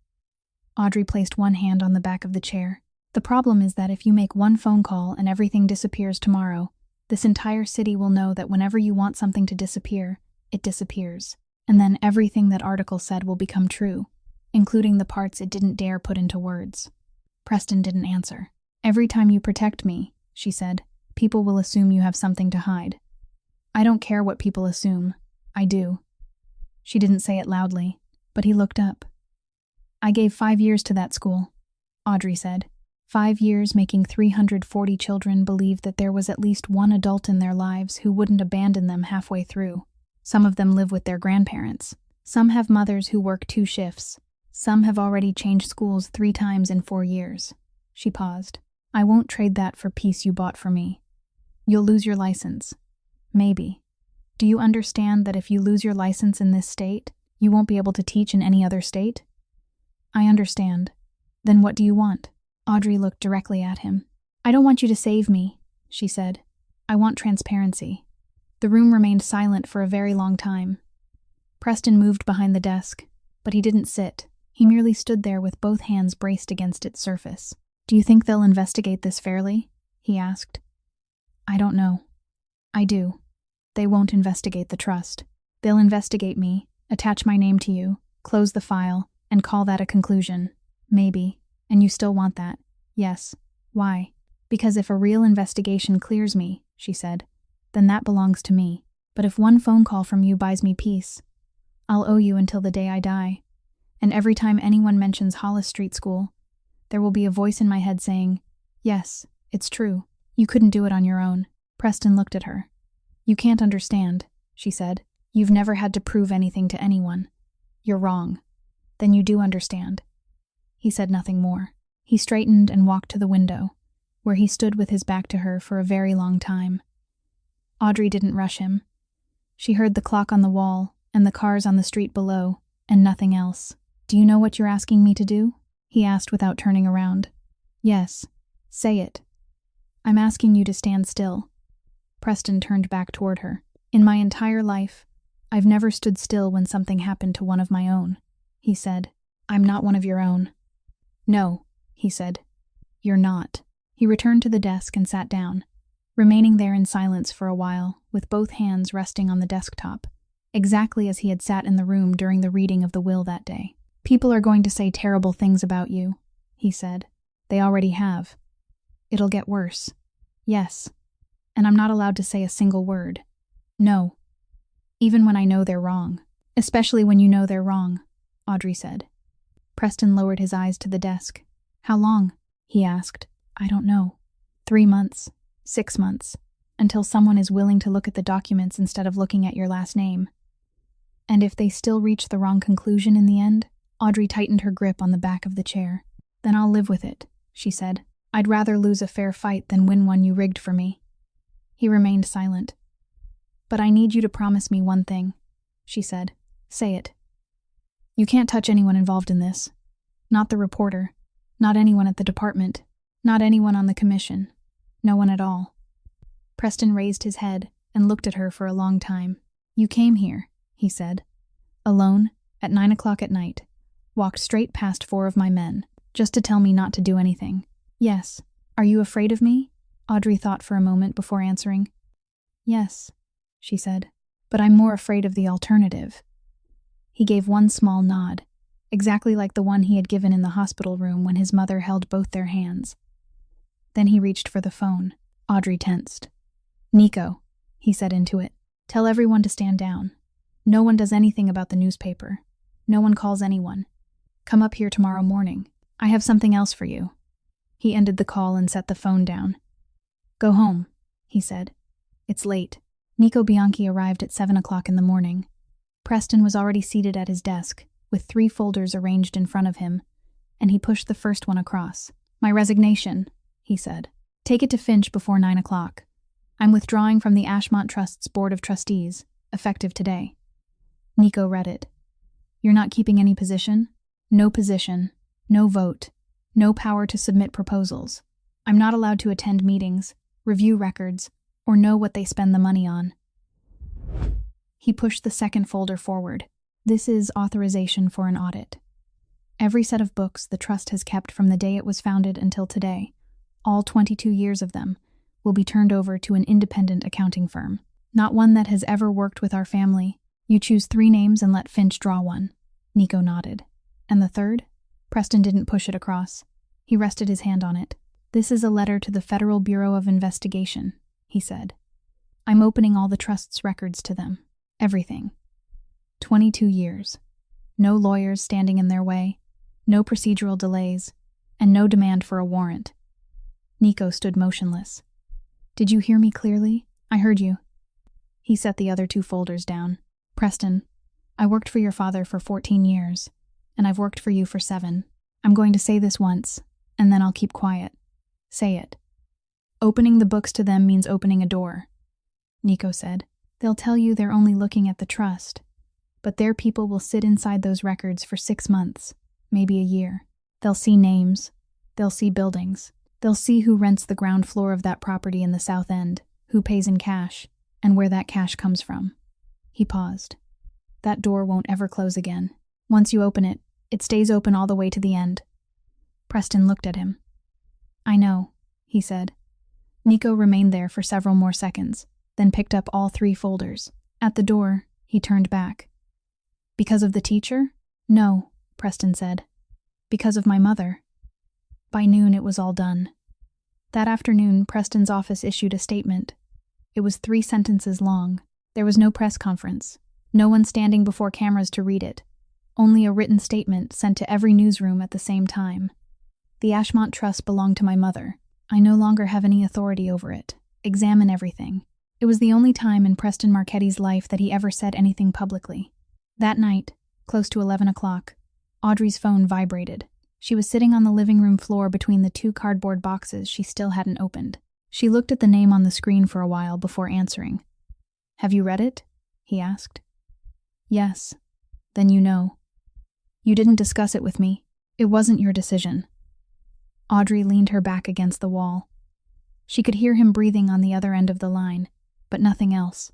Audrey placed one hand on the back of the chair. "The problem is that if you make one phone call and everything disappears tomorrow, this entire city will know that whenever you want something to disappear, it disappears. And then everything that article said will become true, including the parts it didn't dare put into words." Preston didn't answer. "Every time you protect me," she said, "people will assume you have something to hide." "I don't care what people assume. I do." She didn't say it loudly, but he looked up. "I gave 5 years to that school," Audrey said. 5 years making 340 children believe that there was at least one adult in their lives who wouldn't abandon them halfway through. Some of them live with their grandparents. Some have mothers who work 2 shifts. Some have already changed schools 3 times in 4 years. She paused. "I won't trade that for peace you bought for me. You'll lose your license. Maybe. Do you understand that if you lose your license in this state, you won't be able to teach in any other state?" "I understand. Then what do you want?" Audrey looked directly at him. "I don't want you to save me," she said. "I want transparency." The room remained silent for a very long time. Preston moved behind the desk, but he didn't sit. He merely stood there with both hands braced against its surface. "Do you think they'll investigate this fairly?" he asked. "I don't know." "I do. They won't investigate the trust. They'll investigate me, attach my name to you, close the file, and call that a conclusion. Maybe. And you still want that?" "Yes." "Why?" "Because if a real investigation clears me," she said, "then that belongs to me. But if one phone call from you buys me peace, I'll owe you until the day I die. And every time anyone mentions Hollis Street School, there will be a voice in my head saying, yes, it's true. You couldn't do it on your own. Preston looked at her. You can't understand, she said. You've never had to prove anything to anyone. You're wrong. Then you do understand. He said nothing more. He straightened and walked to the window, where he stood with his back to her for a very long time. Audrey didn't rush him. She heard the clock on the wall and the cars on the street below, and nothing else. Do you know what you're asking me to do? He asked without turning around. Yes. Say it. I'm asking you to stand still. Preston turned back toward her. In my entire life, I've never stood still when something happened to one of my own, he said. I'm not one of your own. No, he said. You're not. He returned to the desk and sat down, remaining there in silence for a while, with both hands resting on the desktop, exactly as he had sat in the room during the reading of the will that day. People are going to say terrible things about you, he said. They already have. It'll get worse. Yes. And I'm not allowed to say a single word. No. Even when I know they're wrong. Especially when you know they're wrong, Audrey said. Preston lowered his eyes to the desk. How long? He asked. I don't know. 3 months. 6 months. Until someone is willing to look at the documents instead of looking at your last name. And if they still reach the wrong conclusion in the end? Audrey tightened her grip on the back of the chair. Then I'll live with it, she said. I'd rather lose a fair fight than win one you rigged for me. He remained silent. But I need you to promise me one thing, she said. Say it. You can't touch anyone involved in this. Not the reporter. Not anyone at the department. Not anyone on the commission. No one at all. Preston raised his head and looked at her for a long time. You came here, he said. Alone, at 9 o'clock at night. Walked straight past 4 of my men, just to tell me not to do anything. Yes. Are you afraid of me? Audrey thought for a moment before answering. Yes, she said. But I'm more afraid of the alternative. He gave one small nod, exactly like the one he had given in the hospital room when his mother held both their hands. Then he reached for the phone. Audrey tensed. Nico, he said into it. Tell everyone to stand down. No one does anything about the newspaper. No one calls anyone. Come up here tomorrow morning. I have something else for you. He ended the call and set the phone down. Go home, he said. It's late. Nico Bianchi arrived at 7 o'clock in the morning. Preston was already seated at his desk, with 3 folders arranged in front of him, and he pushed the first one across. My resignation, he said. Take it to Finch before 9 o'clock. I'm withdrawing from the Ashmont Trust's Board of Trustees, effective today. Nico read it. You're not keeping any position? No position. No vote. No power to submit proposals. I'm not allowed to attend meetings, review records, or know what they spend the money on. He pushed the second folder forward. This is authorization for an audit. Every set of books the trust has kept from the day it was founded until today, all 22 years of them, will be turned over to an independent accounting firm. Not one that has ever worked with our family. You choose 3 names and let Finch draw one. Nico nodded. And the third? Preston didn't push it across. He rested his hand on it. This is a letter to the Federal Bureau of Investigation, he said. I'm opening all the trust's records to them. Everything. 22 years. No lawyers standing in their way, no procedural delays, and no demand for a warrant. Nico stood motionless. Did you hear me clearly? I heard you. He set the other 2 folders down. Preston, I worked for your father for 14 years, and I've worked for you for 7. I'm going to say this once, and then I'll keep quiet. Say it. Opening the books to them means opening a door, Nico said. They'll tell you they're only looking at the trust, but their people will sit inside those records for 6 months, maybe a year. They'll see names. They'll see buildings. They'll see who rents the ground floor of that property in the South End, who pays in cash, and where that cash comes from. He paused. That door won't ever close again. Once you open it, it stays open all the way to the end. Preston looked at him. I know, he said. Nico remained there for several more seconds, then picked up all 3 folders. At the door, he turned back. Because of the teacher? No, Preston said. Because of my mother. By noon it was all done. That afternoon, Preston's office issued a statement. It was 3 sentences long. There was no press conference. No one standing before cameras to read it. only a written statement sent to every newsroom at the same time. The Ashmont Trust belonged to my mother. I no longer have any authority over it. Examine everything. It was the only time in Preston Marchetti's life that he ever said anything publicly. That night, close to 11 o'clock, Audrey's phone vibrated. She was sitting on the living room floor between the two cardboard boxes she still hadn't opened. She looked at the name on the screen for a while before answering. "Have you read it?" he asked. "Yes." "Then you know." "You didn't discuss it with me. It wasn't your decision." Audrey leaned her back against the wall. She could hear him breathing on the other end of the line, but nothing else.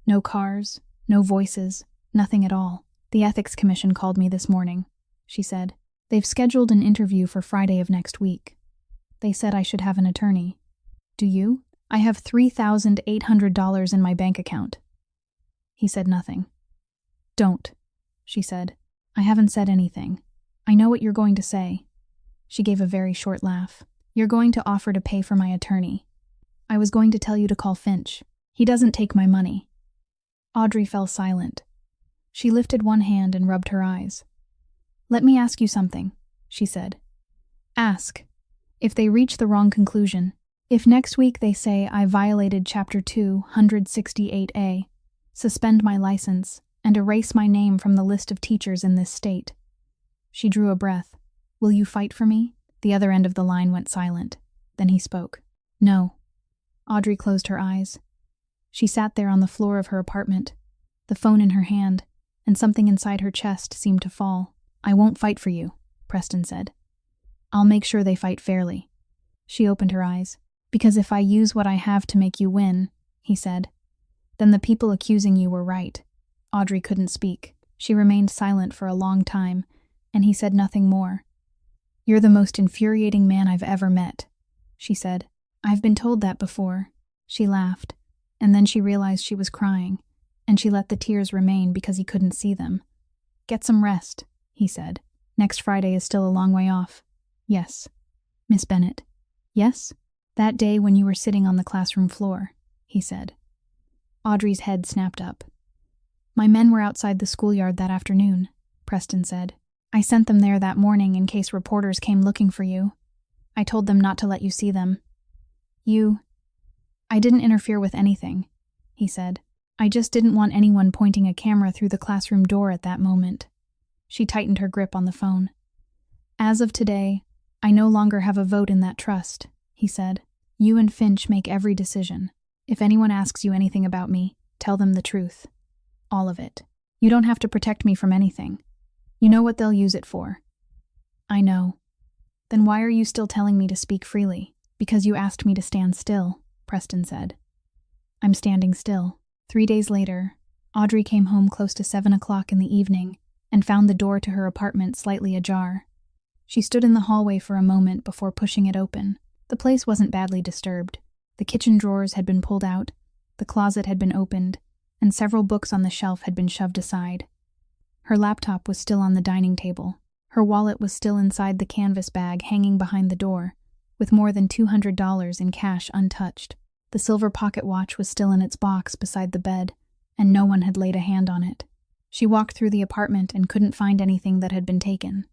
No cars, no voices, nothing at all. "The Ethics Commission called me this morning," she said. "They've scheduled an interview for Friday of next week. They said I should have an attorney. Do you? I have $3,800 in my bank account." He said nothing. "Don't," she said. "I haven't said anything. I know what you're going to say." She gave a very short laugh. "You're going to offer to pay for my attorney. I was going to tell you to call Finch. He doesn't take my money." Audrey fell silent. She lifted one hand and rubbed her eyes. "Let me ask you something," she said. "Ask. If they reach the wrong conclusion, if next week they say I violated Chapter 268A, suspend my license, and erase my name from the list of teachers in this state." She drew a breath. "Will you fight for me?" The other end of the line went silent. Then he spoke. "No." Audrey closed her eyes. She sat there on the floor of her apartment, the phone in her hand, and something inside her chest seemed to fall. "I won't fight for you," Preston said. "I'll make sure they fight fairly." She opened her eyes. "Because if I use what I have to make you win," he said, "then the people accusing you were right." Audrey couldn't speak. She remained silent for a long time, and he said nothing more. "You're the most infuriating man I've ever met," she said. "I've been told that before." She laughed, and then she realized she was crying, and she let the tears remain because he couldn't see them. "Get some rest," he said. "Next Friday is still a long way off." "Yes." "Miss Bennett." "Yes?" "That day when you were sitting on the classroom floor," he said. Audrey's head snapped up. "My men were outside the schoolyard that afternoon," Preston said. "I sent them there that morning in case reporters came looking for you. I told them not to let you see them. I didn't interfere with anything," he said. "I just didn't want anyone pointing a camera through the classroom door at that moment." She tightened her grip on the phone. "As of today, I no longer have a vote in that trust," he said. "You and Finch make every decision. If anyone asks you anything about me, tell them the truth. All of it. You don't have to protect me from anything. You know what they'll use it for." "I know." "Then why are you still telling me to speak freely?" "Because you asked me to stand still," Preston said. "I'm standing still." 3 days later, Audrey came home close to 7 o'clock in the evening and found the door to her apartment slightly ajar. She stood in the hallway for a moment before pushing it open. The place wasn't badly disturbed. The kitchen drawers had been pulled out, the closet had been opened, and several books on the shelf had been shoved aside. Her laptop was still on the dining table. Her wallet was still inside the canvas bag hanging behind the door, with more than $200 in cash untouched. The silver pocket watch was still in its box beside the bed, and no one had laid a hand on it. She walked through the apartment and couldn't find anything that had been taken.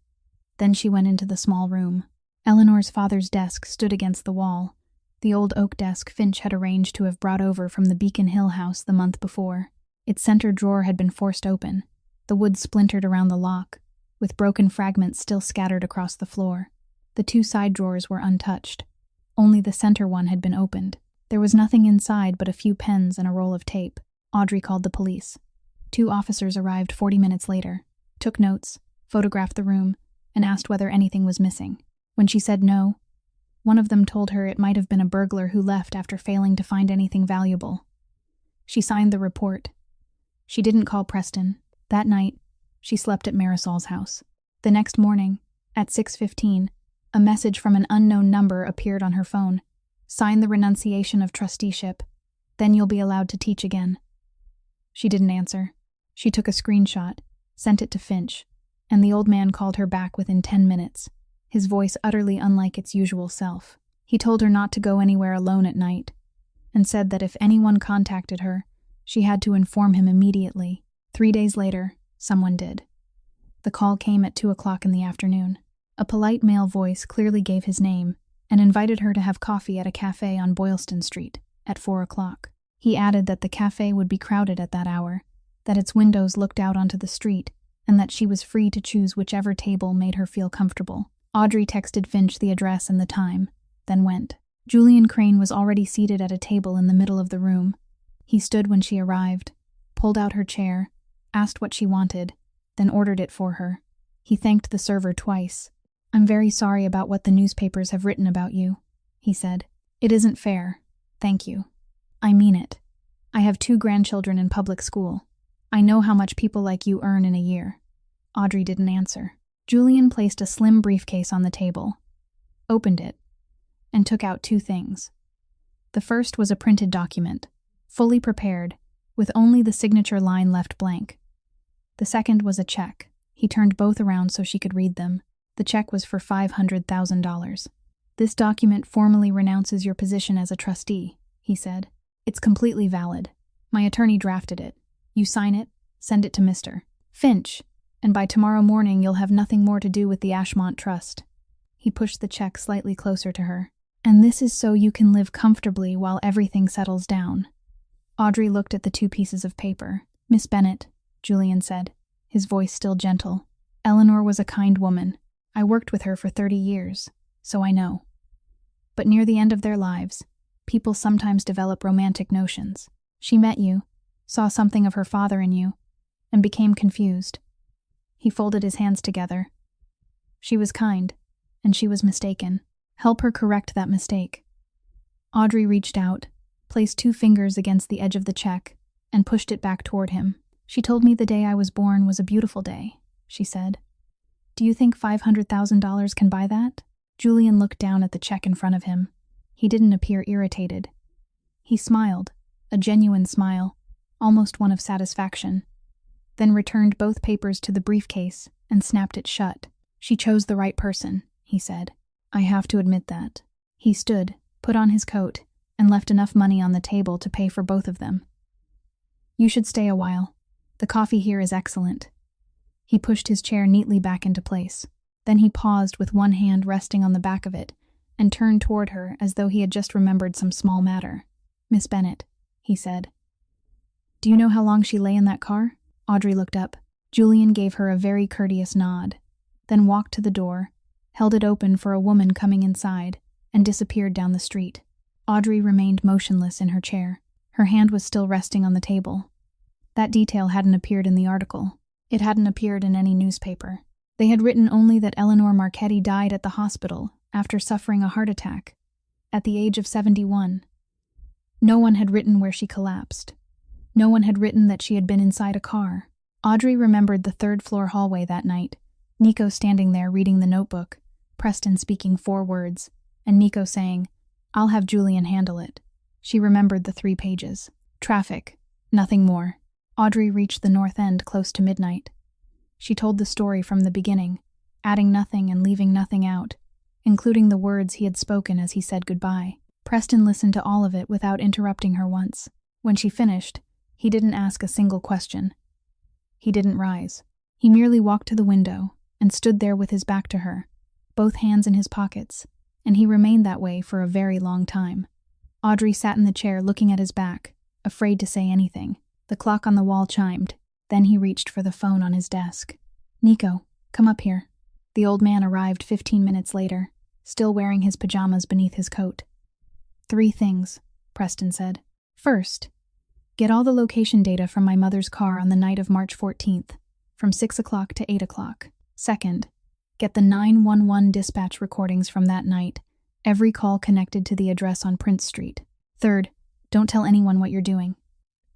Then she went into the small room. Eleanor's father's desk stood against the wall, the old oak desk Finch had arranged to have brought over from the Beacon Hill house the month before. Its center drawer had been forced open, the wood splintered around the lock, with broken fragments still scattered across the floor. The 2 side drawers were untouched. Only the center one had been opened. There was nothing inside but a few pens and a roll of tape. Audrey called the police. 2 officers arrived 40 minutes later, took notes, photographed the room, and asked whether anything was missing. When she said no, one of them told her it might have been a burglar who left after failing to find anything valuable. She signed the report. She didn't call Preston. That night, she slept at Marisol's house. The next morning, at 6:15, a message from an unknown number appeared on her phone. "Sign the renunciation of trusteeship. Then you'll be allowed to teach again." She didn't answer. She took a screenshot, sent it to Finch, and the old man called her back within 10 minutes, his voice utterly unlike its usual self. He told her not to go anywhere alone at night, and said that if anyone contacted her, she had to inform him immediately. 3 days later, someone did. The call came at 2 o'clock in the afternoon. A polite male voice clearly gave his name and invited her to have coffee at a cafe on Boylston Street at 4 o'clock. He added that the cafe would be crowded at that hour, that its windows looked out onto the street, and that she was free to choose whichever table made her feel comfortable. Audrey texted Finch the address and the time, then went. Julian Crane was already seated at a table in the middle of the room. He stood when she arrived, pulled out her chair, asked what she wanted, then ordered it for her. He thanked the server twice. "I'm very sorry about what the newspapers have written about you," he said. "It isn't fair. Thank you. I mean it. I have 2 grandchildren in public school. I know how much people like you earn in a year." Audrey didn't answer. Julian placed a slim briefcase on the table, opened it, and took out 2 things. The first was a printed document, fully prepared, with only the signature line left blank. The second was a check. He turned both around so she could read them. The check was for $500,000. "This document formally renounces your position as a trustee," he said. "It's completely valid. My attorney drafted it. You sign it, send it to Mr. Finch, and by tomorrow morning you'll have nothing more to do with the Ashmont Trust." He pushed the check slightly closer to her. "And this is so you can live comfortably while everything settles down." Audrey looked at the 2 pieces of paper. "Miss Bennet," Julian said, his voice still gentle. "Eleanor was a kind woman. I worked with her for 30 years, so I know. But near the end of their lives, people sometimes develop romantic notions. She met you, saw something of her father in you, and became confused." He folded his hands together. "She was kind, and she was mistaken. Help her correct that mistake." Audrey reached out, placed 2 fingers against the edge of the check, and pushed it back toward him. "She told me the day I was born was a beautiful day," she said. "Do you think $500,000 can buy that?" Julian looked down at the check in front of him. He didn't appear irritated. He smiled, a genuine smile, almost one of satisfaction, then returned both papers to the briefcase and snapped it shut. "She chose the right person," he said. "I have to admit that." He stood, put on his coat, and left enough money on the table to pay for both of them. "You should stay a while. The coffee here is excellent." He pushed his chair neatly back into place. Then he paused with one hand resting on the back of it and turned toward her as though he had just remembered some small matter. "Miss Bennet," he said. "Do you know how long she lay in that car?" Audrey looked up. Julian gave her a very courteous nod, then walked to the door, held it open for a woman coming inside, and disappeared down the street. Audrey remained motionless in her chair. Her hand was still resting on the table. That detail hadn't appeared in the article. It hadn't appeared in any newspaper. They had written only that Eleanor Marchetti died at the hospital after suffering a heart attack, at the age of 71. No one had written where she collapsed. No one had written that she had been inside a car. Audrey remembered the 3rd-floor hallway that night, Nico standing there reading the notebook, Preston speaking 4 words, and Nico saying, "I'll have Julian handle it." She remembered the 3 pages. Traffic, nothing more. Audrey reached the north end close to midnight. She told the story from the beginning, adding nothing and leaving nothing out, including the words he had spoken as he said goodbye. Preston listened to all of it without interrupting her once. When she finished, he didn't ask a single question. He didn't rise. He merely walked to the window and stood there with his back to her, both hands in his pockets, and he remained that way for a very long time. Audrey sat in the chair looking at his back, afraid to say anything. The clock on the wall chimed. Then he reached for the phone on his desk. "Nico, come up here." The old man arrived 15 minutes later, still wearing his pajamas beneath his coat. "3 things," Preston said. "First, get all the location data from my mother's car on the night of March 14th, from 6 o'clock to 8 o'clock. Second, get the 911 dispatch recordings from that night, every call connected to the address on Prince Street. Third, don't tell anyone what you're doing."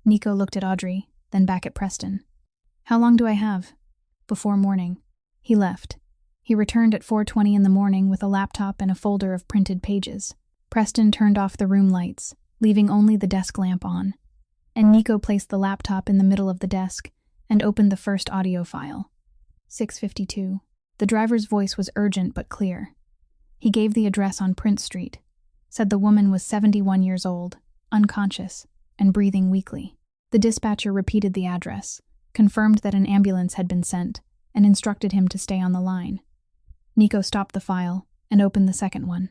Nico looked at Audrey, then back at Preston. "How long do I have?" "Before morning." He left. He returned at 4:20 in the morning with a laptop and a folder of printed pages. Preston turned off the room lights, leaving only the desk lamp on, and Nico placed the laptop in the middle of the desk and opened the first audio file. 6:52. The driver's voice was urgent but clear. He gave the address on Prince Street, said the woman was 71 years old, unconscious, and breathing weakly. The dispatcher repeated the address, confirmed that an ambulance had been sent, and instructed him to stay on the line. Nico stopped the file and opened the second one.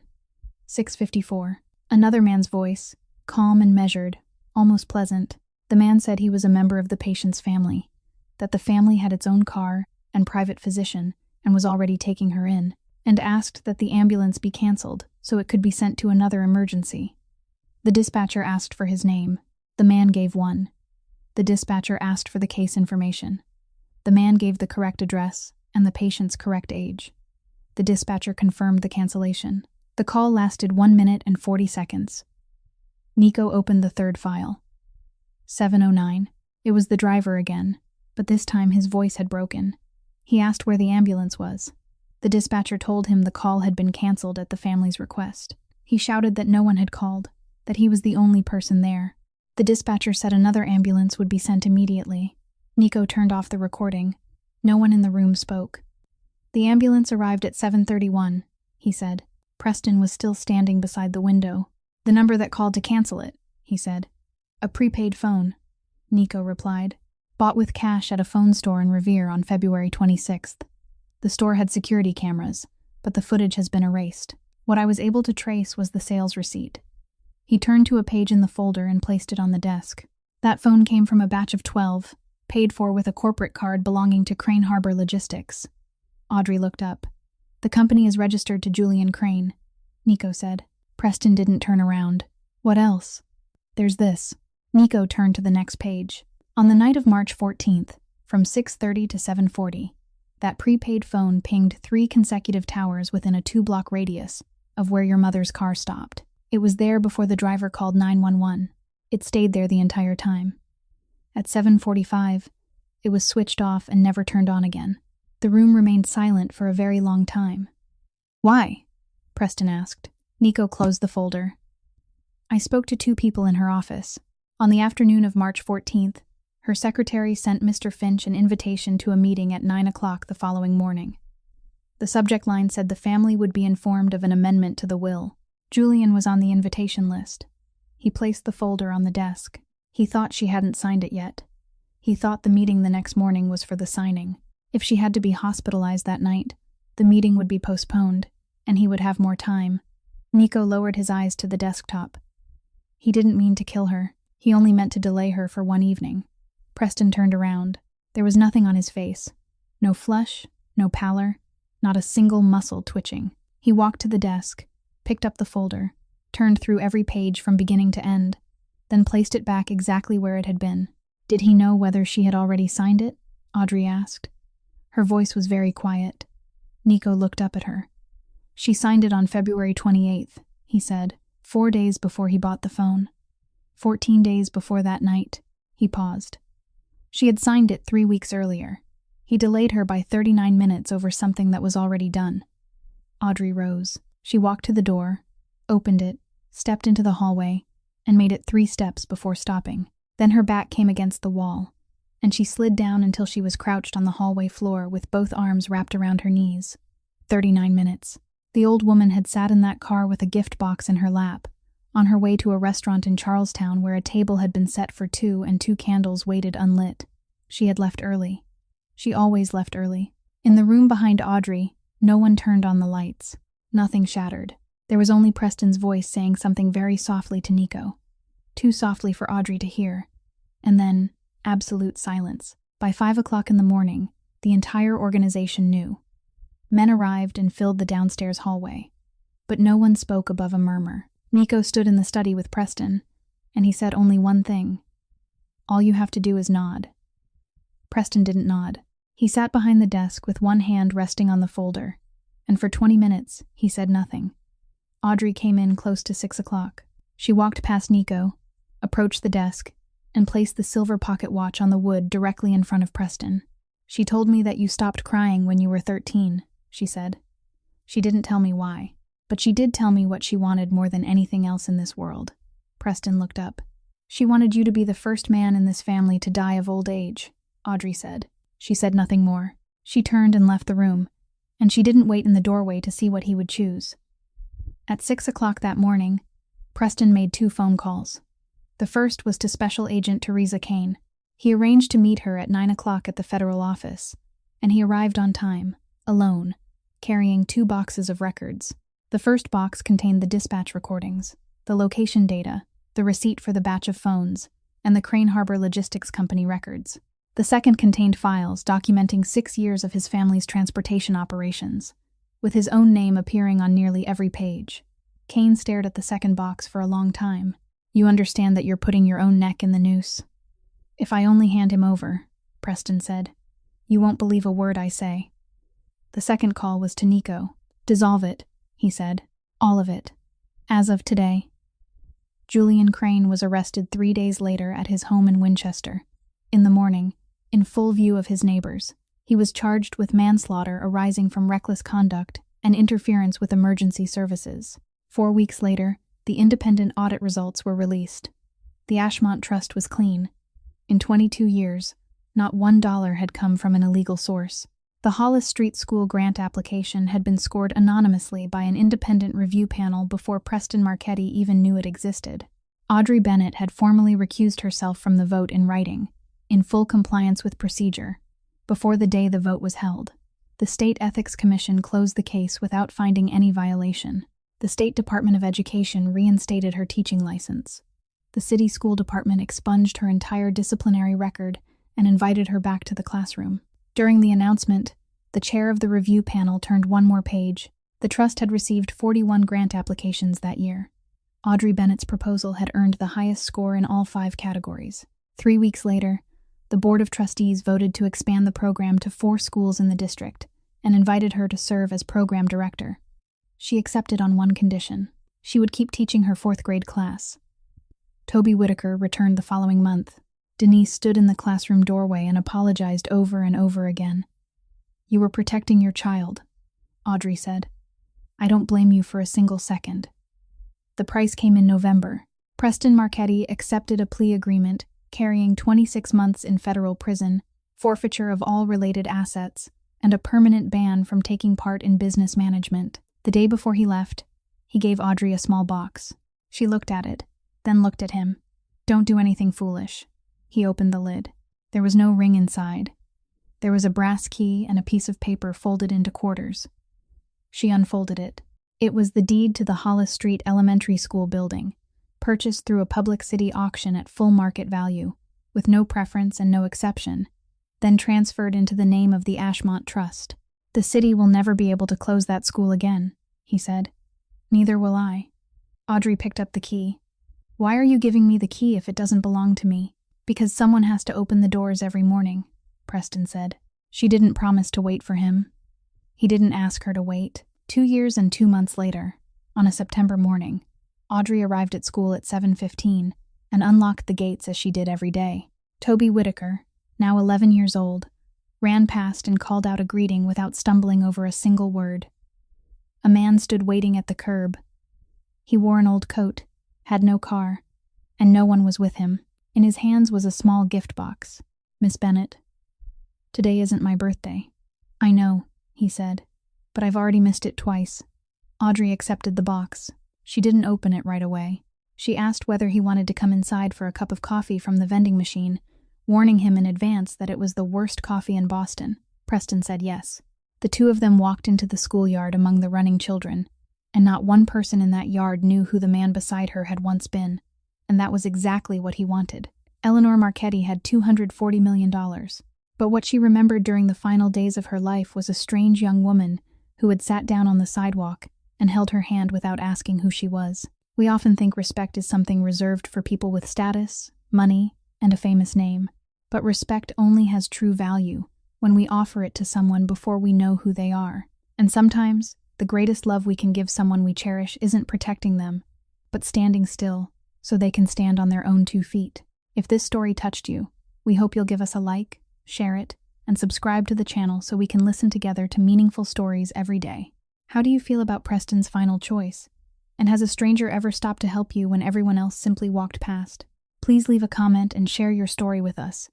6:54. Another man's voice, calm and measured, almost pleasant. The man said he was a member of the patient's family, that the family had its own car and private physician and was already taking her in, and asked that the ambulance be canceled so it could be sent to another emergency. The dispatcher asked for his name. The man gave one. The dispatcher asked for the case information. The man gave the correct address and the patient's correct age. The dispatcher confirmed the cancellation. The call lasted 1 minute and 40 seconds. Nico opened the third file. 7:09. It was the driver again, but this time his voice had broken. He asked where the ambulance was. The dispatcher told him the call had been canceled at the family's request. He shouted that no one had called, that he was the only person there. The dispatcher said another ambulance would be sent immediately. Nico turned off the recording. No one in the room spoke. The ambulance arrived at 7:31, he said. Preston was still standing beside the window. The number that called to cancel it, he said. A prepaid phone, Nico replied. Bought with cash at a phone store in Revere on February 26th. The store had security cameras, but the footage has been erased. What I was able to trace was the sales receipt. He turned to a page in the folder and placed it on the desk. That phone came from a batch of 12, paid for with a corporate card belonging to Crane Harbor Logistics. Audrey looked up. The company is registered to Julian Crane, Nico said. Preston didn't turn around. What else? There's this. Nico turned to the next page. On the night of March 14th, from 6:30 to 7:40, that prepaid phone pinged 3 consecutive towers within a 2-block radius of where your mother's car stopped. It was there before the driver called 911. It stayed there the entire time. At 7:45, it was switched off and never turned on again. The room remained silent for a very long time. Why? Preston asked. Nico closed the folder. I spoke to 2 people in her office. On the afternoon of March 14th, her secretary sent Mr. Finch an invitation to a meeting at 9 o'clock the following morning. The subject line said the family would be informed of an amendment to the will. Julian was on the invitation list. He placed the folder on the desk. He thought she hadn't signed it yet. He thought the meeting the next morning was for the signing. If she had to be hospitalized that night, the meeting would be postponed, and he would have more time. Nico lowered his eyes to the desktop. He didn't mean to kill her. He only meant to delay her for 1 evening. Preston turned around. There was nothing on his face. No flush, no pallor, not a single muscle twitching. He walked to the desk, picked up the folder, turned through every page from beginning to end, then placed it back exactly where it had been. Did he know whether she had already signed it? Audrey asked. Her voice was very quiet. Nico looked up at her. She signed it on February 28th, he said, 4 days before he bought the phone. 14 days before that night. He paused. She had signed it 3 weeks earlier. He delayed her by 39 minutes over something that was already done. Audrey rose. She walked to the door, opened it, stepped into the hallway, and made it 3 steps before stopping. Then her back came against the wall, and she slid down until she was crouched on the hallway floor with both arms wrapped around her knees. 39 minutes. The old woman had sat in that car with a gift box in her lap, on her way to a restaurant in Charlestown where a table had been set for 2 and 2 candles waited unlit. She had left early. She always left early. In the room behind Audrey, no one turned on the lights. Nothing shattered. There was only Preston's voice saying something very softly to Nico. Too softly for Audrey to hear. And then, absolute silence. By 5 o'clock in the morning, the entire organization knew. Men arrived and filled the downstairs hallway. But no one spoke above a murmur. Nico stood in the study with Preston, and he said only one thing. All you have to do is nod. Preston didn't nod. He sat behind the desk with one hand resting on the folder, and for 20 minutes, he said nothing. Audrey came in close to 6 o'clock. She walked past Nico, approached the desk, and placed the silver pocket watch on the wood directly in front of Preston. She told me that you stopped crying when you were 13, she said. She didn't tell me why, but she did tell me what she wanted more than anything else in this world. Preston looked up. She wanted you to be the first man in this family to die of old age, Audrey said. She said nothing more. She turned and left the room, and she didn't wait in the doorway to see what he would choose. At 6 o'clock that morning, Preston made 2 phone calls. The first was to Special Agent Teresa Kane. He arranged to meet her at 9 o'clock at the federal office. and he arrived on time, alone, carrying 2 boxes of records. The first box contained the dispatch recordings, the location data, the receipt for the batch of phones, and the Crane Harbor Logistics Company records. The second contained files documenting 6 years of his family's transportation operations, with his own name appearing on nearly every page. Kane stared at the second box for a long time. "You understand that you're putting your own neck in the noose?" "If I only hand him over," Preston said. "You won't believe a word I say." The second call was to Nico. "Dissolve it," he said. "All of it. As of today." Julian Crane was arrested 3 days later at his home in Winchester. In the morning, in full view of his neighbors, he was charged with manslaughter arising from reckless conduct and interference with emergency services. 4 weeks later, the independent audit results were released. The Ashmont Trust was clean. In 22 years, not $1 had come from an illegal source. The Hollis Street School grant application had been scored anonymously by an independent review panel before Preston Marchetti even knew it existed. Audrey Bennett had formally recused herself from the vote in writing, in full compliance with procedure, before the day the vote was held. The State Ethics Commission closed the case without finding any violation. The State Department of Education reinstated her teaching license. The city school department expunged her entire disciplinary record and invited her back to the classroom. During the announcement, the chair of the review panel turned one more page. The trust had received 41 grant applications that year. Audrey Bennett's proposal had earned the highest score in all 5 categories. 3 weeks later, the Board of Trustees voted to expand the program to 4 schools in the district and invited her to serve as program director. She accepted on one condition: she would keep teaching her 4th grade class. Toby Whitaker returned the following month. Denise stood in the classroom doorway and apologized over and over again. "You were protecting your child," Audrey said. "I don't blame you for a single second." The price came in November. Preston Marchetti accepted a plea agreement carrying 26 months in federal prison, forfeiture of all related assets, and a permanent ban from taking part in business management. The day before he left, he gave Audrey a small box. She looked at it, then looked at him. "Don't do anything foolish." He opened the lid. There was no ring inside. There was a brass key and a piece of paper folded into quarters. She unfolded it. It was the deed to the Hollis Street Elementary School building, purchased through a public city auction at full market value, with no preference and no exception, then transferred into the name of the Ashmont Trust. "The city will never be able to close that school again," he said. "Neither will I." Audrey picked up the key. "Why are you giving me the key if it doesn't belong to me?" "Because someone has to open the doors every morning," Preston said. She didn't promise to wait for him. He didn't ask her to wait. 2 years and 2 months later, on a September morning, Audrey arrived at school at 7:15 and unlocked the gates as she did every day. Toby Whitaker, now 11 years old, ran past and called out a greeting without stumbling over a single word. A man stood waiting at the curb. He wore an old coat, had no car, and no one was with him. In his hands was a small gift box. "Miss Bennett, today isn't my birthday." "I know," he said, "but I've already missed it twice." Audrey accepted the box. She didn't open it right away. She asked whether he wanted to come inside for a cup of coffee from the vending machine, warning him in advance that it was the worst coffee in Boston. Preston said yes. The two of them walked into the schoolyard among the running children, and not one person in that yard knew who the man beside her had once been, and that was exactly what he wanted. Eleanor Marchetti had $240 million, but what she remembered during the final days of her life was a strange young woman who had sat down on the sidewalk and held her hand without asking who she was. We often think respect is something reserved for people with status, money, and a famous name, but respect only has true value when we offer it to someone before we know who they are. And sometimes, the greatest love we can give someone we cherish isn't protecting them, but standing still so they can stand on their own 2 feet. If this story touched you, we hope you'll give us a like, share it, and subscribe to the channel so we can listen together to meaningful stories every day. How do you feel about Preston's final choice? And has a stranger ever stopped to help you when everyone else simply walked past? Please leave a comment and share your story with us,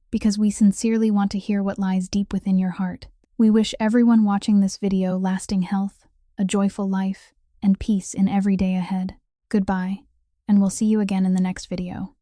because we sincerely want to hear what lies deep within your heart. We wish everyone watching this video lasting health, a joyful life, and peace in every day ahead. Goodbye, and we'll see you again in the next video.